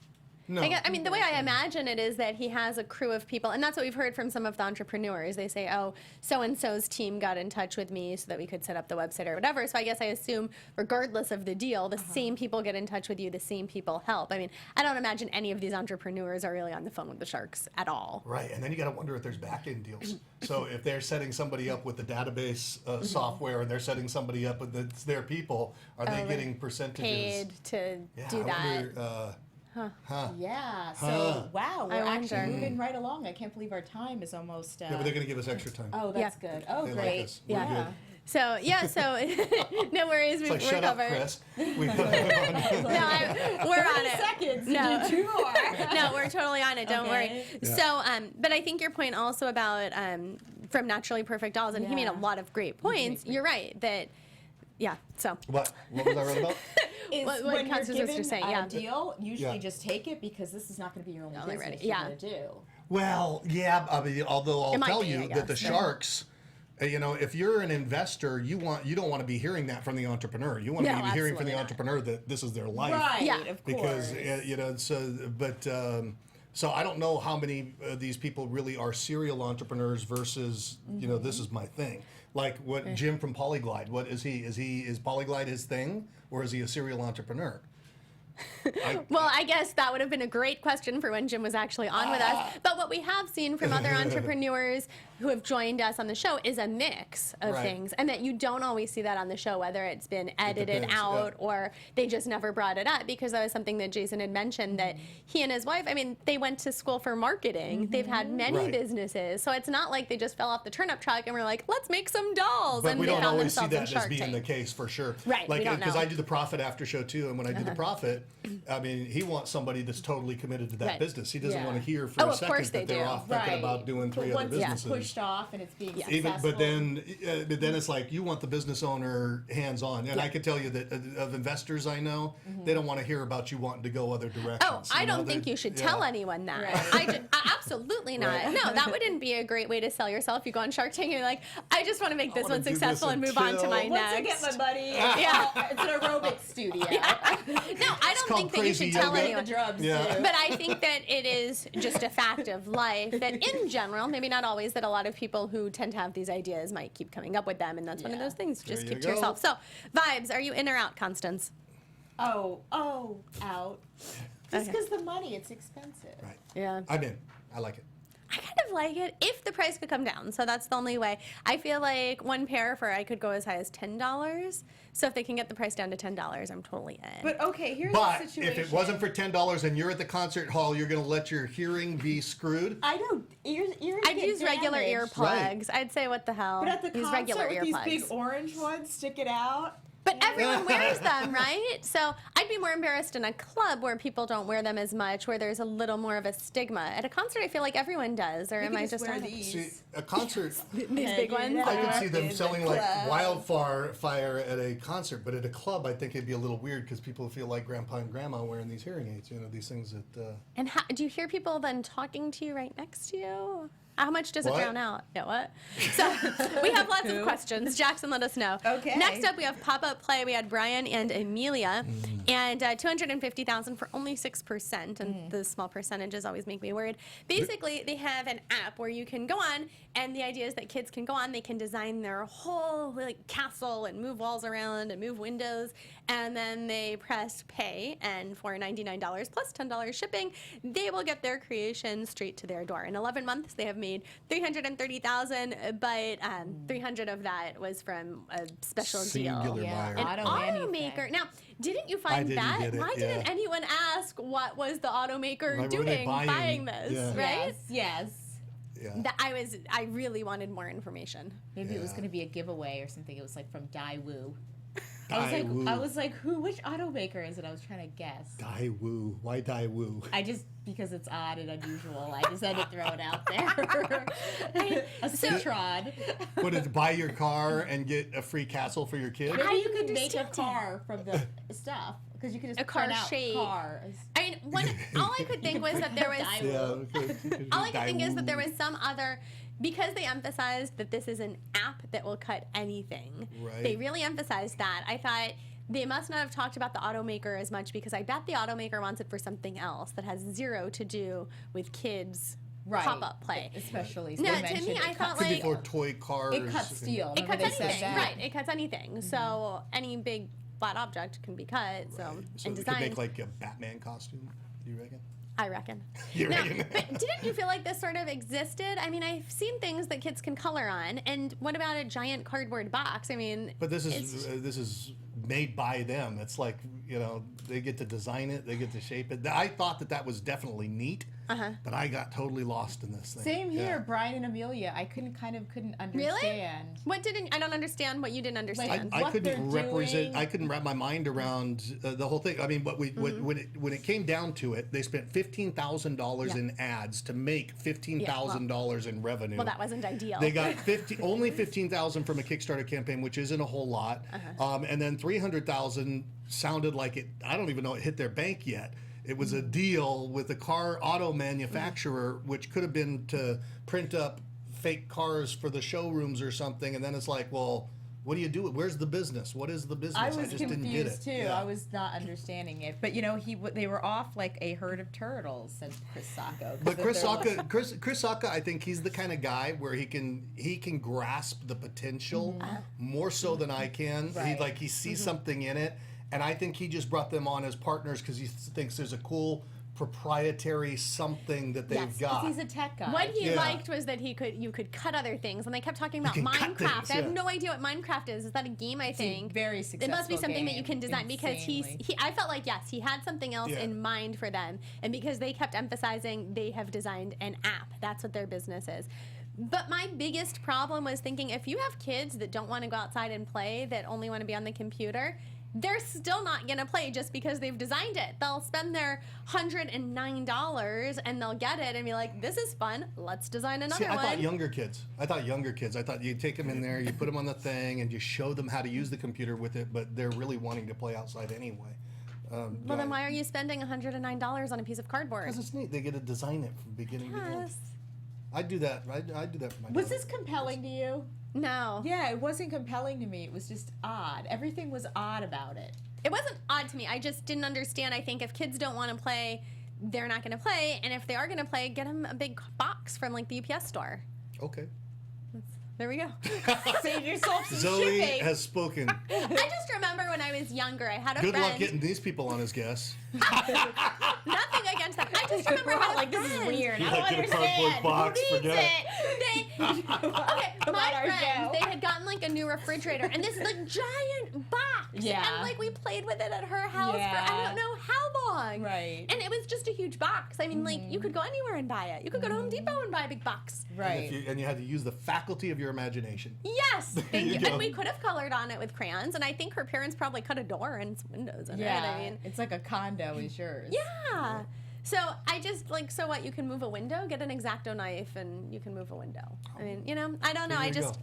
No. I mean, the way I imagine it is that he has a crew of people, and that's what we've heard from some of the entrepreneurs. They say, oh, so-and-so's team got in touch with me so that we could set up the website or whatever. So I guess I assume, regardless of the deal, the same people get in touch with you, the same people help. I mean, I don't imagine any of these entrepreneurs are really on the phone with the Sharks at all. Right, and then you got to wonder if there's back-end deals. So if they're setting somebody up with the database software and they're setting somebody up with their people, are they getting percentages? Paid to do I that. wonder, Yeah. So wow, we're I actually wonder. moving right along. I can't believe our time is almost. yeah, but they're going to give us extra time. Oh, that's good. Oh, They like great. us. We're Yeah. good. So no worries, It's like, we're shut up, covered. Chris. We're No, we're on it. Seconds. No. Do 2 more. No, we're totally on it. Don't worry. Okay. Yeah. So, but I think your point also about from Naturally Perfect Dolls, and he made a Yeah. lot of great points. You're right that, yeah. So What was I right about? Is What when you're Constance was given just saying, a yeah. deal, usually Yeah. just take it, because this is not going to be your only Only business ready. you're Yeah. going to do. Well, yeah. I mean, although I'll It might tell be, you I that the guess. Sharks, if you're an investor, you don't want to be hearing that from the entrepreneur. You want to No, be hearing from absolutely the not. entrepreneur that this is their life. Right. Yeah. Of Because course. so I don't know how many of these people really are serial entrepreneurs versus this is my thing. Like what Jim from Polyglide, what is he? Is Polyglide his thing, or is he a serial entrepreneur? Well, I guess that would have been a great question for when Jim was actually on with us. But what we have seen from other entrepreneurs who have joined us on the show is a mix of things, and that you don't always see that on the show, whether it's been edited out or they just never brought it up, because that was something that Jason had mentioned, that he and his wife, I mean, they went to school for marketing. They've had many businesses, so it's not like they just fell off the turnip truck and were like, let's make some dolls. But and we they don't found always see themselves in that as Shark being Tank. the case, for sure. Right, we Like, don't because know. I do the Profit after show too, and when I do the Profit, I mean, he wants somebody that's totally committed to that business. He doesn't want to hear for Oh, a of course second they that they're do. off thinking about doing But 3 other once businesses. it's pushed off and it's being Even, successful. but then it's like you want the business owner hands on, and I can tell you that of investors I know, they don't want to hear about you wanting to go other directions. Oh, I don't think you should tell anyone that. Absolutely not. No, that wouldn't be a great way to sell yourself. You go on Shark Tank and you're like, I just want to make this wanna one do this successful and move on to my Once I next. get my money, Yeah. it's an aerobic studio. No, I don't called think that you crazy should tell yoga. anyone. The drugs Yeah. too. But I think that it is just a fact of life that in general, maybe not always, that a lot of people who tend to have these ideas might keep coming up with them, and that's one of those things. Just There keep you to go. yourself. So, vibes, are you in or out, Constance? Oh, out. Just because the money, it's expensive. Right. Yeah. I'm in. I like it. I kind of like it if the price could come down. So that's the only way. I feel like one pair I could go as high as $10. So if they can get the price down to $10, I'm totally in. But okay, here's But the situation. if it wasn't for $10 and you're at the concert hall, you're going to let your hearing be screwed? I don't. Ears I'd get use regular damaged. earplugs. Right. I'd say, what the hell? But at the use concert regular with earplugs. these big orange ones sticking out. But everyone wears them, right? So I'd be more embarrassed in a club where people don't wear them as much, where there's a little more of a stigma. At a concert, I feel like everyone does. Or You am can I just wear on these. See, a concert, these big ones? I can see them in the selling like club. wildfire at a concert, but at a club, I think it'd be a little weird because people feel like grandpa and grandma wearing these hearing aids, you know, these things that... And do you hear people then talking to you right next to you? How much does it What? drown out? Yeah, what? So we have lots of questions. Jackson, let us know. Okay. Next up, we have pop-up play. We had Brian and Amelia, and $250,000 for only 6%, and the small percentages always make me worried. Basically, they have an app where you can go on, and the idea is that kids can go on. They can design their whole castle and move walls around and move windows, and then they press pay, and for $99 plus $10 shipping, they will get their creation straight to their door. In 11 months, they have made $330,000, but 300 of that was from a special Singular deal. buyer. An Auto automaker. manufacturer. Now, didn't you I find didn't that? get it, Why yeah. didn't anyone ask what was the automaker Why were they doing buying? this? Yeah. Right? Yes. Yeah. That I really wanted more information. Maybe it was Yeah. going to be a giveaway or something. It was like from Daewoo. Daewoo. I was like, which automaker is it? I was trying to guess. Daewoo. Why Daewoo? Because it's odd and unusual, I just had to throw it out there. A Citroen. What is buy your car and get a free castle for your kid? Maybe you could understand make a it. car from the stuff. Because you could just A car print out shape. cars. I mean, all I could think was that there was Yeah. Okay. all I could think is that there was some other, because they emphasized that this is an app that will cut anything. Right. They really emphasized that. I thought they must not have talked about the automaker as much, because I bet the automaker wants it for something else that has zero to do with kids pop-up play. Especially. No, they to mentioned me, it I thought cuts Could be like for toy cars. it cuts and- steel. it Remember cuts they said anything, that? right? It cuts anything. So any big flat object can be cut. So So and we could designed. make like a Batman costume. You reckon? I reckon. You Now, reckon? but didn't you feel like this sort of existed? I mean, I've seen things that kids can color on, and what about a giant cardboard box? I mean, But this is made by them. It's like, you know, they get to design it, they get to shape it. I thought that was definitely neat, but I got totally lost in this thing. Same here, Yeah. Brian and Amelia. I couldn't understand. really? What didn't I don't understand what you didn't understand? I what couldn't they're represent. doing. I couldn't wrap my mind around the whole thing. I mean, but when it came down to it, they spent $15,000 in ads to make $15,000 in revenue. Well, that wasn't ideal. They got only $15,000 from a Kickstarter campaign, which isn't a whole lot, and then $300,000 sounded like it. I don't even know it hit their bank yet. It was a deal with a car auto manufacturer, which could have been to print up fake cars for the showrooms or something. And then it's like, well, what do you do? Where's the business? What is the business? I was just didn't get it. confused too. Yeah. I was not understanding it. But you know, they were off like a herd of turtles, said Chris Sacco. But Chris Sacca, I think he's the kind of guy where he can grasp the potential more so than I can. Right. He sees something in it. and I think he just brought them on as partners because he thinks there's a cool proprietary something that they've Yes, got. 'cause he's a tech guy. What he Yeah. liked was that you could cut other things, and they kept talking about can cut Minecraft. things, I have yeah. no idea what Minecraft is. Is that a game? I It's a think very it successful must be something that you can game, design because insanely. I felt like yes, he had something else Yeah. in mind for them, and because they kept emphasizing they have designed an app. That's what their business is. But my biggest problem was thinking if you have kids that don't want to go outside and play, that only want to be on the computer, they're still not going to play just because they've designed it. They'll spend their $109 and they'll get it and be like, this is fun. Let's design another See, I one. thought younger kids. I thought you take them in there, you put them on the thing, and you show them how to use the computer with it, but they're really wanting to play outside anyway. Well, then why are you spending $109 on a piece of cardboard? Because it's neat. They get to design it from beginning to end. Yes. I do that. I do that for my Was daughter. this compelling to you? No. Yeah, it wasn't compelling to me. It was just odd. Everything was odd about it. It wasn't odd to me. I just didn't understand. I think if kids don't want to play, they're not going to play. And if they are going to play, get them a big box from like the UPS store. Okay. There we go. Save yourself some Zoe shipping. has spoken. I just remember when I was younger, I had a Good friend. luck getting these people on as guests. Nothing against them. I just remember We're I had all a like, this is friend. weird. I You don't like, get a understand. cardboard box, Who needs forget it? Okay, Come my on, our friends, show. they had gotten like a new refrigerator, and this is a giant box. Yeah. And like we played with it at her house for I Yeah. don't know how long. Right. And it was just a huge box. I mean, like you could go anywhere and buy it. You could go to Home Depot and buy a big box. Right. And you had to use the faculty of your imagination. Yes, thank you you. go. And we could have colored on it with crayons, and I think her parents probably cut a door and some windows in Yeah. it. I mean, It's like a condo is yours. yeah. So I just like, so what? You can move a window, get an X-Acto knife, and you can move a window. I mean, you know, I don't know. There I you just, go.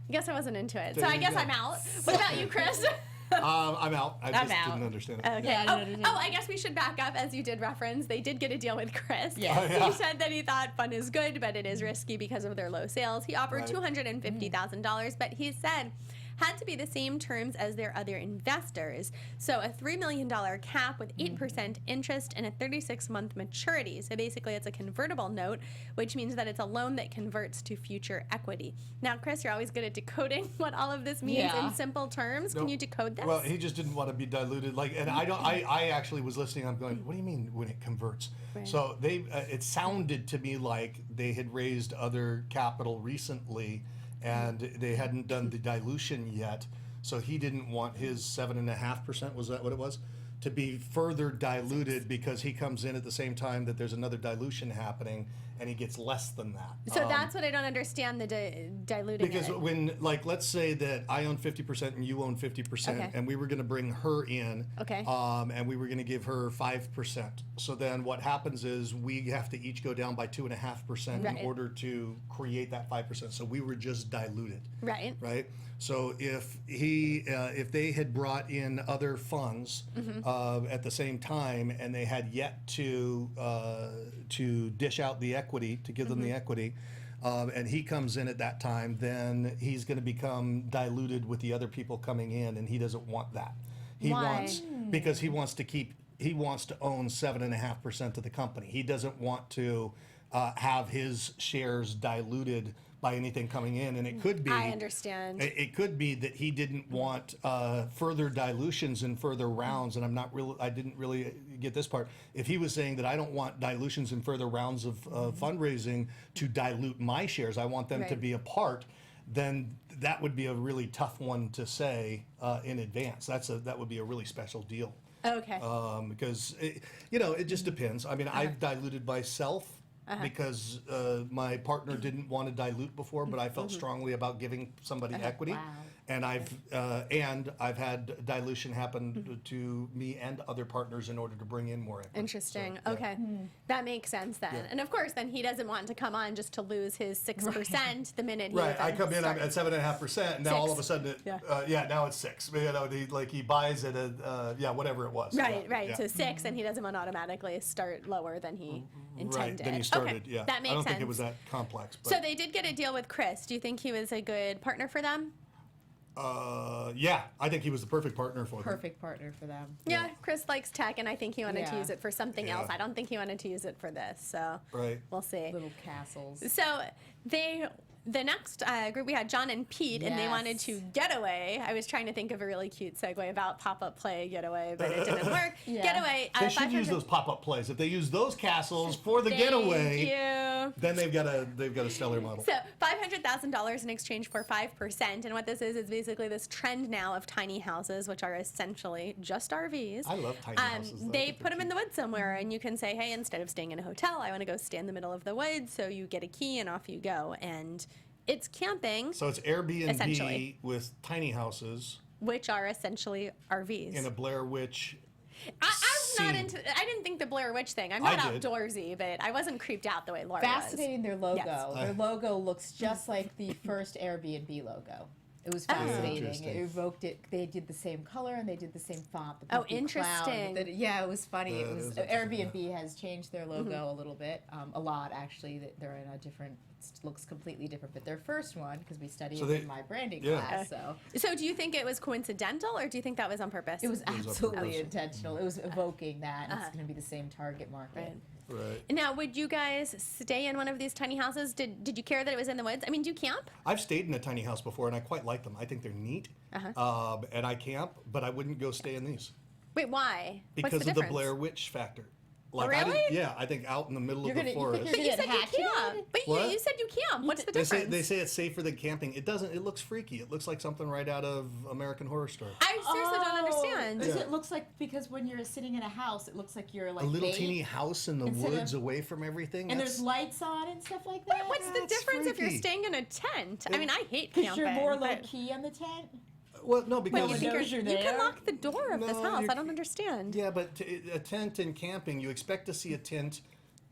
I guess I wasn't into it. There So I you guess go. I'm out. What about you, Chris? I'm out. I just out. didn't understand it. Okay. Yeah, I Oh, didn't understand. oh, I guess we should back up, as you did reference. They did get a deal with Chris. Yeah. Oh, yeah. He said that he thought fun is good, but it is risky because of their low sales. He offered Right. $250,000, but he said had to be the same terms as their other investors. So a $3 million cap with 8% interest and a 36-month maturity. So basically it's a convertible note, which means that it's a loan that converts to future equity. Now, Chris, you're always good at decoding what all of this means Yeah. in simple terms. Can Nope. you decode this? Well, he just didn't want to be diluted. Like, and I don't. I actually was listening. I'm going, what do you mean when it converts? Right. So they. It sounded to me like they had raised other capital recently, and they hadn't done the dilution yet. So he didn't want his 7.5%. Was that what it was? To be further diluted because he comes in at the same time that there's another dilution happening, and he gets less than that. So that's what I don't understand, the diluting Because it. when, like, let's say that I own 50% and you own 50%, Okay. and we were going to bring her in, Okay. and we were going to give her 5%. So then what happens is we have to each go down by 2.5% Right. in order to create that 5%. So we were just diluted, Right. right? So if if they had brought in other funds at the same time, and they had yet to dish out the equity, to give them the equity, and he comes in at that time, then he's going to become diluted with the other people coming in, and he doesn't want that. He Why? wants, because he wants to own 7.5% of the company. He doesn't want to have his shares diluted by anything coming in, and it could be. I understand. It could be that he didn't want further dilutions and further rounds, and I didn't really get this part. If he was saying that I don't want dilutions and further rounds of fundraising to dilute my shares, I want them to Right. be a part, then that would be a really tough one to say in advance. That would be a really special deal. Okay. Because it just depends. I mean, I've diluted myself because my partner didn't want to dilute before, but I felt strongly about giving somebody equity. Wow. And I've had dilution happen to me and other partners in order to bring in more equity. Interesting. So, yeah. Okay. That makes sense then. Yeah. And of course, then he doesn't want to come on just to lose his 6% the minute he Right, I come in, I'm starts. at 7.5%, and now all of a 6. sudden, now it's 6. He buys it at, whatever it was. Right, Yeah, right. yeah. So 6, and he doesn't want to automatically start lower than he intended. Right, then he started, okay. yeah. That makes I don't sense. think it was that complex. But, So they did get a deal with Chris. Do you think he was a good partner for them? yeah, I think he was the perfect partner for them. Perfect partner for them. Yeah, Chris likes tech, and I think he wanted to Yeah. use it for something Yeah. else. I don't think he wanted to use it for this, so Right. we'll see. Little castles. So they The next group, we had John and Pete, and they wanted to get away. I was trying to think of a really cute segue about pop-up play getaway, but it didn't work. Getaway. They should use those pop-up plays. If they use those castles for the getaway, then they've got a stellar model. So $500,000 in exchange for 5%, and what this is basically this trend now of tiny houses, which are essentially just RVs. I love tiny houses. They put them in the woods somewhere, and you can say, hey, instead of staying in a hotel, I want to go stay in the middle of the woods. So you get a key, and off you go. And it's camping. So it's Airbnb with tiny houses, which are essentially RVs. In a Blair Witch. I'm not into. I didn't think the Blair Witch thing. I'm not outdoorsy, but I wasn't creeped out the way Laura was. Fascinating, their logo. Yes. Their logo looks just like the first Airbnb logo. It was fascinating. It evoked it. They did the same color and they did the same font. The interesting. Cloud. Yeah, it was funny. It was Airbnb has changed their logo a little bit, a lot actually. They're in a different. Looks completely different, but their first one, because we studied it in my branding class. So do you think it was coincidental, or do you think that was on purpose? It was absolutely intentional. It was evoking that. And it's going to be the same target market. Right. Now, would you guys stay in one of these tiny houses? Did you care that it was in the woods? I mean, do you camp? I've stayed in a tiny house before, and I quite like them. I think they're neat, and I camp, but I wouldn't go stay in these. Wait, why? Because What's the of difference? the Blair Witch factor. Like, really? I think out in the middle of the forest. But you said you camp. But you said you camp. What's the difference? They say it's safer than camping. It doesn't. It looks freaky. It looks like something right out of American Horror Story. I seriously don't understand. It looks like, because when you're sitting in a house, it looks like you're like a little teeny house in the woods away from everything. And there's lights on and stuff like that. What's the difference if you're staying in a tent? I mean, I hate camping. Because you're more low key on the tent. Well, no, because you can lock the door of this house. I don't understand. Yeah, but a tent in camping, you expect to see a tent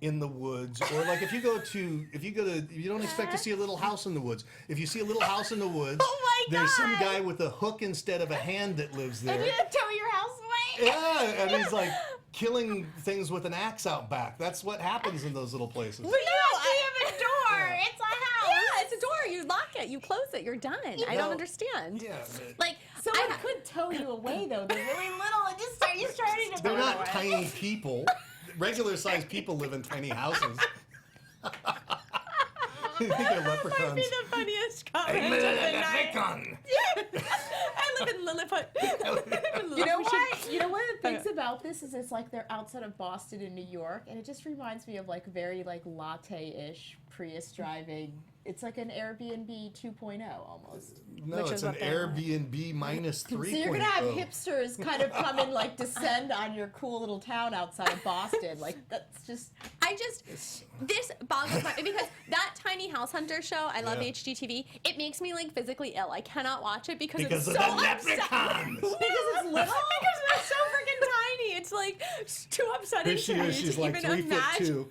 in the woods, or like if you don't expect to see a little house in the woods. If you see a little house in the woods, there's some guy with a hook instead of a hand that lives there. And you tow your house away. Yeah, and he's like killing things with an axe out back. That's what happens in those little places. But you have a door. It's a house. Yeah, it's a door. You lock it. You close it. You're done. I don't understand. Yeah. Like someone could tow you away though. They're really little and just start starting to. They're not tiny people. Regular-sized people live in tiny houses. You think they're leprechauns? That might be the funniest comment of the night. I live in Lilliput. You know what? You know one of the things about this is it's like they're outside of Boston and New York, and it just reminds me of like very like latte-ish Prius driving. It's like an Airbnb 2.0 almost. No, it's an Airbnb minus 3.0. So you're gonna have hipsters kind of come and like descend on your cool little town outside of Boston. Like that's just. This boggles my because that Tiny House Hunter show. I love HGTV. It makes me like physically ill. I cannot watch it because it's so upsetting. Because it's little. Because they're so freaking tiny. It's like too upsetting to me She's to like even 3'2". imagine.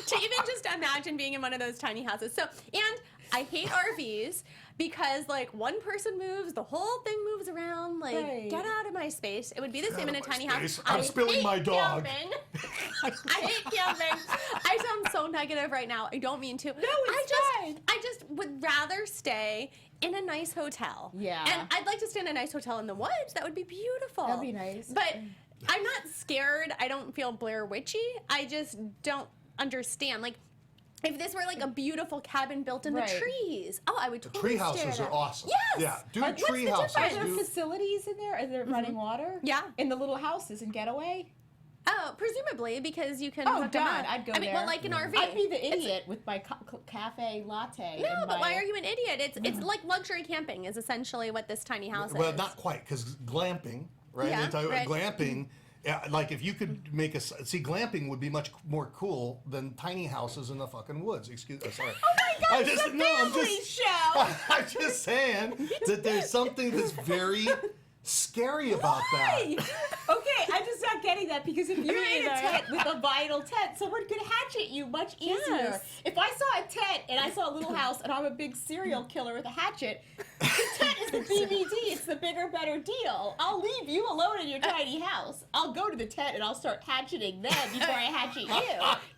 To even just imagine being in one of those tiny houses. So, and I hate RVs because like one person moves, the whole thing moves around. Like, get out of my space. It would be the same in a tiny house. I'm spilling my dog. I hate camping. I sound so negative right now. I don't mean to. No, it's fine. I just would rather stay in a nice hotel. Yeah. And I'd like to stay in a nice hotel in the woods. That would be beautiful. That'd be nice. But I'm not scared. I don't feel Blair Witchy. I just don't understand. Like, if this were like a beautiful cabin built in the trees, I would totally tree houses are awesome. Yes. Yeah, do tree Are houses. there facilities in there? Are there running water? Yeah. In the little houses in Getaway? Oh, presumably because you can. Oh, hook them done. up. I'd go I mean, there. well, like an RV. I'd be the idiot with my cafe latte. No, and but my... why are you an idiot? It's like luxury camping is essentially what this tiny house is. Well, not quite, because glamping, right? Yeah, They talk about right. glamping. Yeah, like if you could make glamping would be much more cool than tiny houses in the fucking woods. Sorry. Oh my God, it's a family show. I'm just saying that there's something that's very scary about that. Okay, I'm just not getting that because if you're in a tent with a vinyl tent, someone could hatchet you much easier. Yes. If I saw a tent and I saw a little house and I'm a big serial killer with a hatchet, tent is the DVD. It's the bigger, better deal. I'll leave you alone in your tiny house. I'll go to the tent and I'll start hatcheting them before I hatchet you.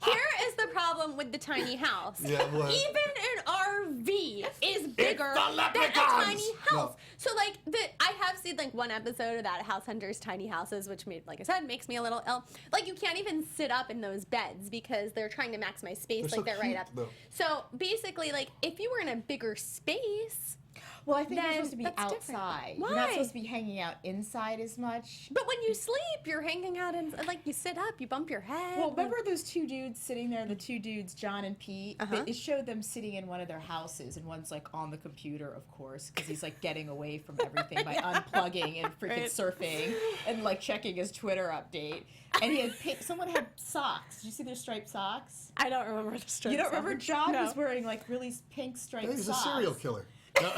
Here is the problem with the tiny house. Yeah, what? Even an RV is bigger than a tiny house. No. So like I have seen like one episode of that House Hunters Tiny Houses, which like I said, makes me a little ill. Like you can't even sit up in those beds because they're trying to maximize space. They're like they're so right cute, up. though. So basically, like if you were in a bigger space. Well, I think you're Then supposed to be that's different. outside. Why? You're not supposed to be hanging out inside as much. But when you sleep, you're hanging out and like you sit up, you bump your head. Well, remember those two dudes sitting there, the two dudes, John and Pete? It showed them sitting in one of their houses, and one's like on the computer, of course, because he's like getting away from everything by unplugging and freaking surfing and like checking his Twitter update. And he had someone had socks. Did you see their striped socks? I don't remember the story. You don't remember John was wearing like really pink striped He's socks? a serial killer. No,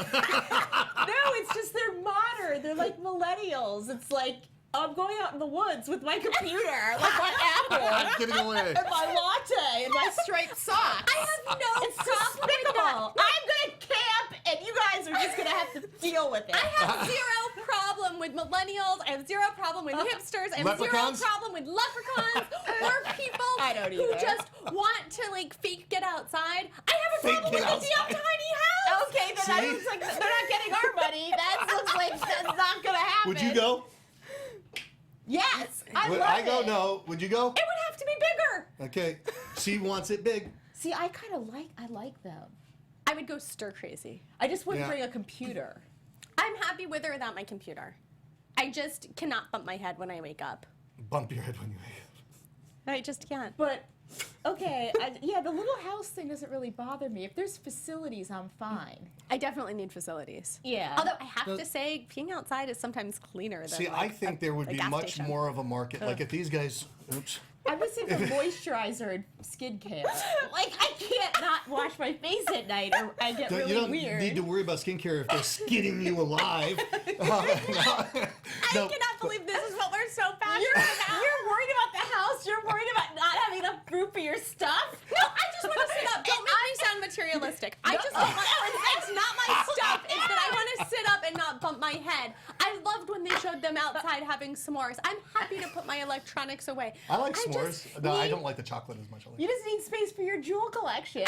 it's just they're modern. They're like millennials. It's like I'm going out in the woods with my computer, like my Apple, I'm getting away. and my latte, and my striped socks. I have no It's problem with despicable. that. I'm gonna camp, and you guys are just gonna have to deal with it. I have zero problem with millennials. I have zero problem with hipsters. I have Leprechauns? zero problem with leprechauns or people I don't who either. just want to like fake get outside. I have a Fake problem get with the damn outside. tiny house. Okay, then that See? looks like they're not getting our money. That looks like that's not gonna happen. Would you go? Yes, I Would love I go? it. No. Would you go? It would have to be bigger. Okay. She wants it big. See, I kind of like them. I would go stir crazy. I just wouldn't Yeah. bring a computer. I'm happy with or without my computer. I just cannot bump my head when I wake up. Bump your head when you wake up. I just can't. But okay, yeah, the little house thing doesn't really bother me. If there's facilities, I'm fine. I definitely need facilities. Yeah. Although I have to say, peeing outside is sometimes cleaner than. See, like, I think there would a be gas much station. more of a market. Like if these guys, oops. I'm missing the moisturizer and skincare. Like I can't not wash my face at night, or I get really You don't weird. need to worry about skincare if they're skinning you alive. I cannot believe this is what we're so passionate about. You're worried about the house. You're worried about not having enough room for your stuff. No, I just want to sit up. Don't make me sound materialistic. I just want it's not my stuff. It's that I want to sit up and not bump my head. I loved when they showed them outside having s'mores. I'm happy to put my electronics away. I like just s'mores. No, I need- don't like the chocolate as much. I like You just need space for your jewel collection.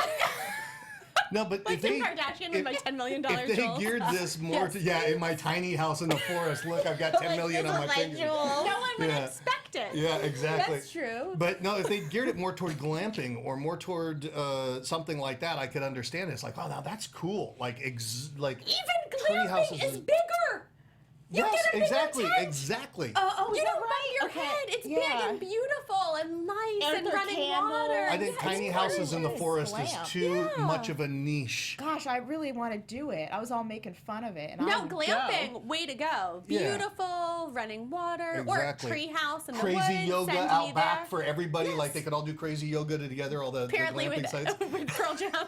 No, but Like if they, Kim Kardashian with my $10 million if they jewels. geared this more to, yeah, in my tiny house in the forest, look, I've got 10 million on my finger. No one would Yeah. expect it. Yeah, exactly. That's true. But no, if they geared it more toward glamping or more toward something like that, I could understand it. It's like, oh, now that's cool. Like, Even tree glamping houses is is- bigger. You yes, get a bigger exactly, tent. exactly. Oh, You is that don't bump right? your Okay. head. It's Yeah. big and beautiful and nice And and the running candles. water. I think Yeah, tiny it's houses in the gorgeous. forest is Glam. too Yeah. much of a niche. Gosh, I really want to do it. I was all making fun of it, and I No, would glamping, go. way to go. Yeah. Beautiful, running water, Exactly. or tree house in the Crazy woods. yoga send out me back there. for everybody. Yes. Like they could all do crazy yoga together, all the Apparently glamping with, sites. with Pearl Jam. So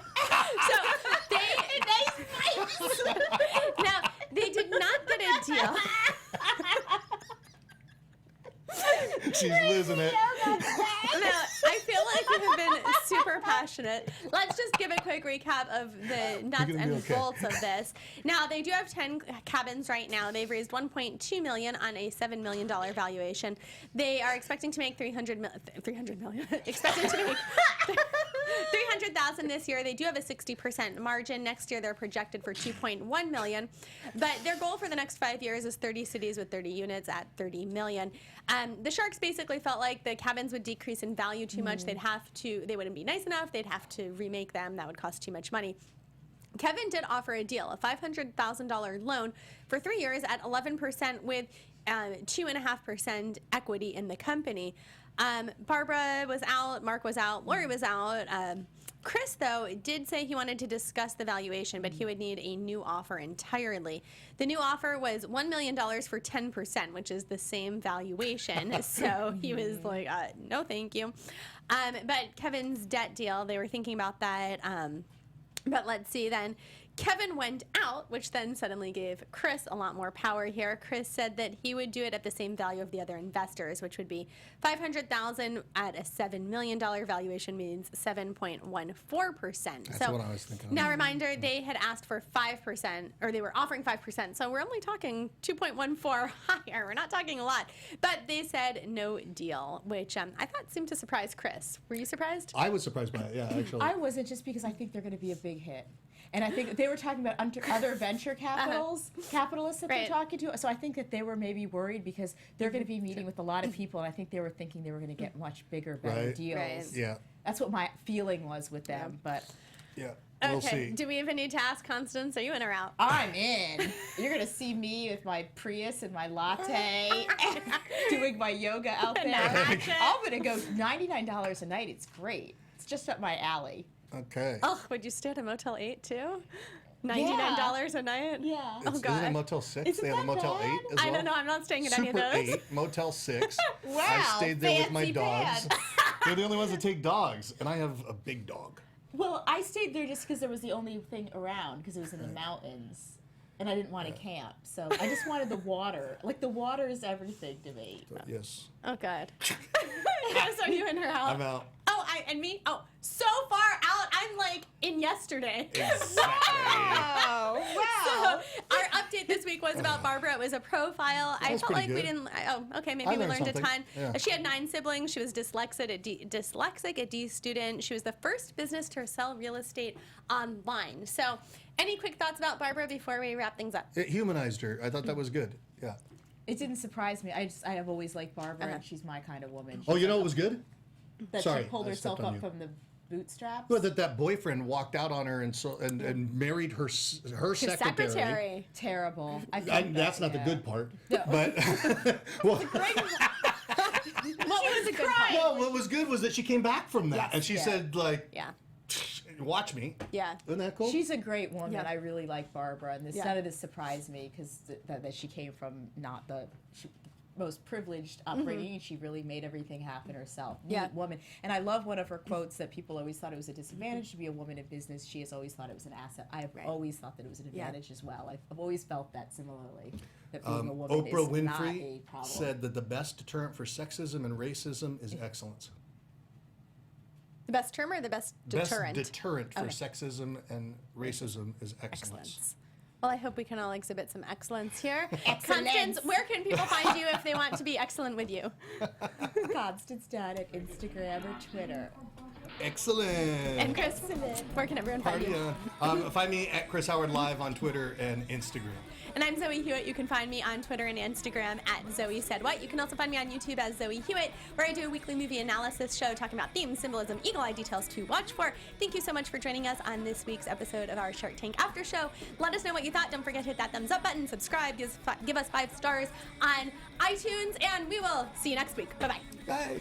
now they did not get a deal. She's losing it. No, I feel like we have been super passionate. Let's just give a quick recap of the nuts gonna be and okay. bolts of this. Now, they do have 10 cabins right now. They've raised $1.2 million on a $7 million valuation. They are expecting to make $300 million. Expecting to make $300,000 this year. They do have a 60% margin. Next year, they're projected for $2.1 million. But their goal for the next 5 years is 30 cities with 30 units at $30 million. The Sharks basically felt like the cabins would decrease in value too much. They wouldn't be nice enough. They'd have to remake them. That would cost too much money. Kevin did offer a deal, a $500,000 loan for 3 years at 11% with 2.5% equity in the company. Barbara was out, Mark was out, Lori was out. Chris, though, did say he wanted to discuss the valuation, but he would need a new offer entirely. The new offer was $1 million for 10%, which is the same valuation. So he was like, no, thank you. But Kevin's debt deal, they were thinking about that. But let's see then. Kevin went out, which then suddenly gave Chris a lot more power here. Chris said that he would do it at the same value of the other investors, which would be $500,000 at a $7 million valuation, means 7.14%. That's what I was thinking. Now, reminder, they had asked for 5%, or they were offering 5%, so we're only talking 2.14 higher. We're not talking a lot. But they said no deal, which I thought seemed to surprise Chris. Were you surprised? I was surprised by it, yeah, actually. I wasn't, just because I think they're going to be a big hit. And I think they were talking about other venture capitalists that they're talking to. So I think that they were maybe worried because they're going to be meeting with a lot of people, and I think they were thinking they were going to get much bigger, better deals. Right. Yeah. That's what my feeling was with them. But Yeah. We'll Okay, see. do we even need to ask Constance? Are you in or out? I'm in. You're going to see me with my Prius and my latte doing my yoga out there. I'm going to go $99 a night. It's great. It's just up my alley. Okay. Oh, would you stay at a Motel 8 too? $99 a night? Yeah. Oh, God. Isn't it Motel 6? Isn't They have a that Motel bad? 8 as well? I don't know. I'm not staying at any of Super those. 8, Motel 6. Wow, I stayed there with my fancy dogs. pants. They're the only ones that take dogs, and I have a big dog. Well, I stayed there just because there was the only thing around, because it was in the mountains, and I didn't want to camp. So I just wanted the water. Like, the water is everything to me. But yes. Oh, God. So you in her house? I'm out. Oh, and me? Oh, so far out, I'm like in yesterday. Exactly. Oh, wow. So our update this week was about Barbara. It was a profile. I was felt like pretty we good. didn't. Oh, okay, maybe I we learned learned a something. ton. Yeah. She had 9 siblings. She was dyslexic, a D student. She was the first business to sell real estate online. So, any quick thoughts about Barbara before we wrap things up? It humanized her. I thought that was good. Yeah. It didn't surprise me. I have always liked Barbara, and she's my kind of woman. Oh, you know what was good? That sorry, she pulled I herself stepped on up you. from the bootstraps. Well, that boyfriend walked out on her and married her secretary. Terrible. I think That's not yeah. the good part. No. But well, What was a good part? well, what was good was that she came back from that, Yes, and she yeah. said like, Yeah. "Watch me." Yeah. Isn't that cool? She's a great woman. Yeah. I really like Barbara, and Yeah. none of this surprised me because that she came from not the most privileged upbringing, and she really made everything happen herself. Yeah. Neat woman. And I love one of her quotes that people always thought it was a disadvantage to be a woman in business. She has always thought it was an asset. I have always thought that it was an Yeah. advantage as well. I've always felt that similarly. That being a woman Oprah is not a Winfrey problem. said that the best deterrent for sexism and racism is excellence. The best term or the best deterrent? Best deterrent for Okay. sexism and racism is excellence. Excellence. Well, I hope we can all exhibit some excellence here. Excellence. Constance, where can people find you if they want to be excellent with you? Constance Dunn at Instagram or Twitter. Excellent. And Chris, where can everyone find Party you? on. Find me at Chris Howard Live on Twitter and Instagram. And I'm Zoe Hewitt. You can find me on Twitter and Instagram at Zoe Said What. You can also find me on YouTube as Zoe Hewitt, where I do a weekly movie analysis show talking about themes, symbolism, eagle-eye details to watch for. Thank you so much for joining us on this week's episode of our Shark Tank After Show. Let us know what you thought. Don't forget to hit that thumbs up button, subscribe, give us 5 stars on iTunes, and we will see you next week. Bye-bye. Bye.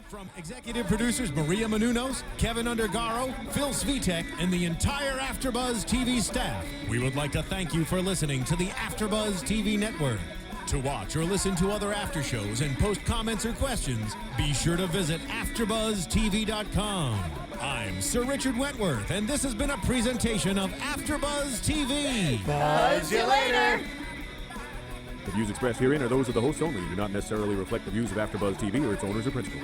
From executive producers Maria Menounos, Kevin Undergaro, Phil Svitek, and the entire AfterBuzz TV staff, we would like to thank you for listening to the AfterBuzz TV network. To watch or listen to other after shows and post comments or questions, be sure to visit AfterBuzzTV.com. I'm Sir Richard Wentworth, and this has been a presentation of AfterBuzz TV. Buzz you later. The views expressed herein are those of the hosts only and do not necessarily reflect the views of AfterBuzz TV or its owners or principals.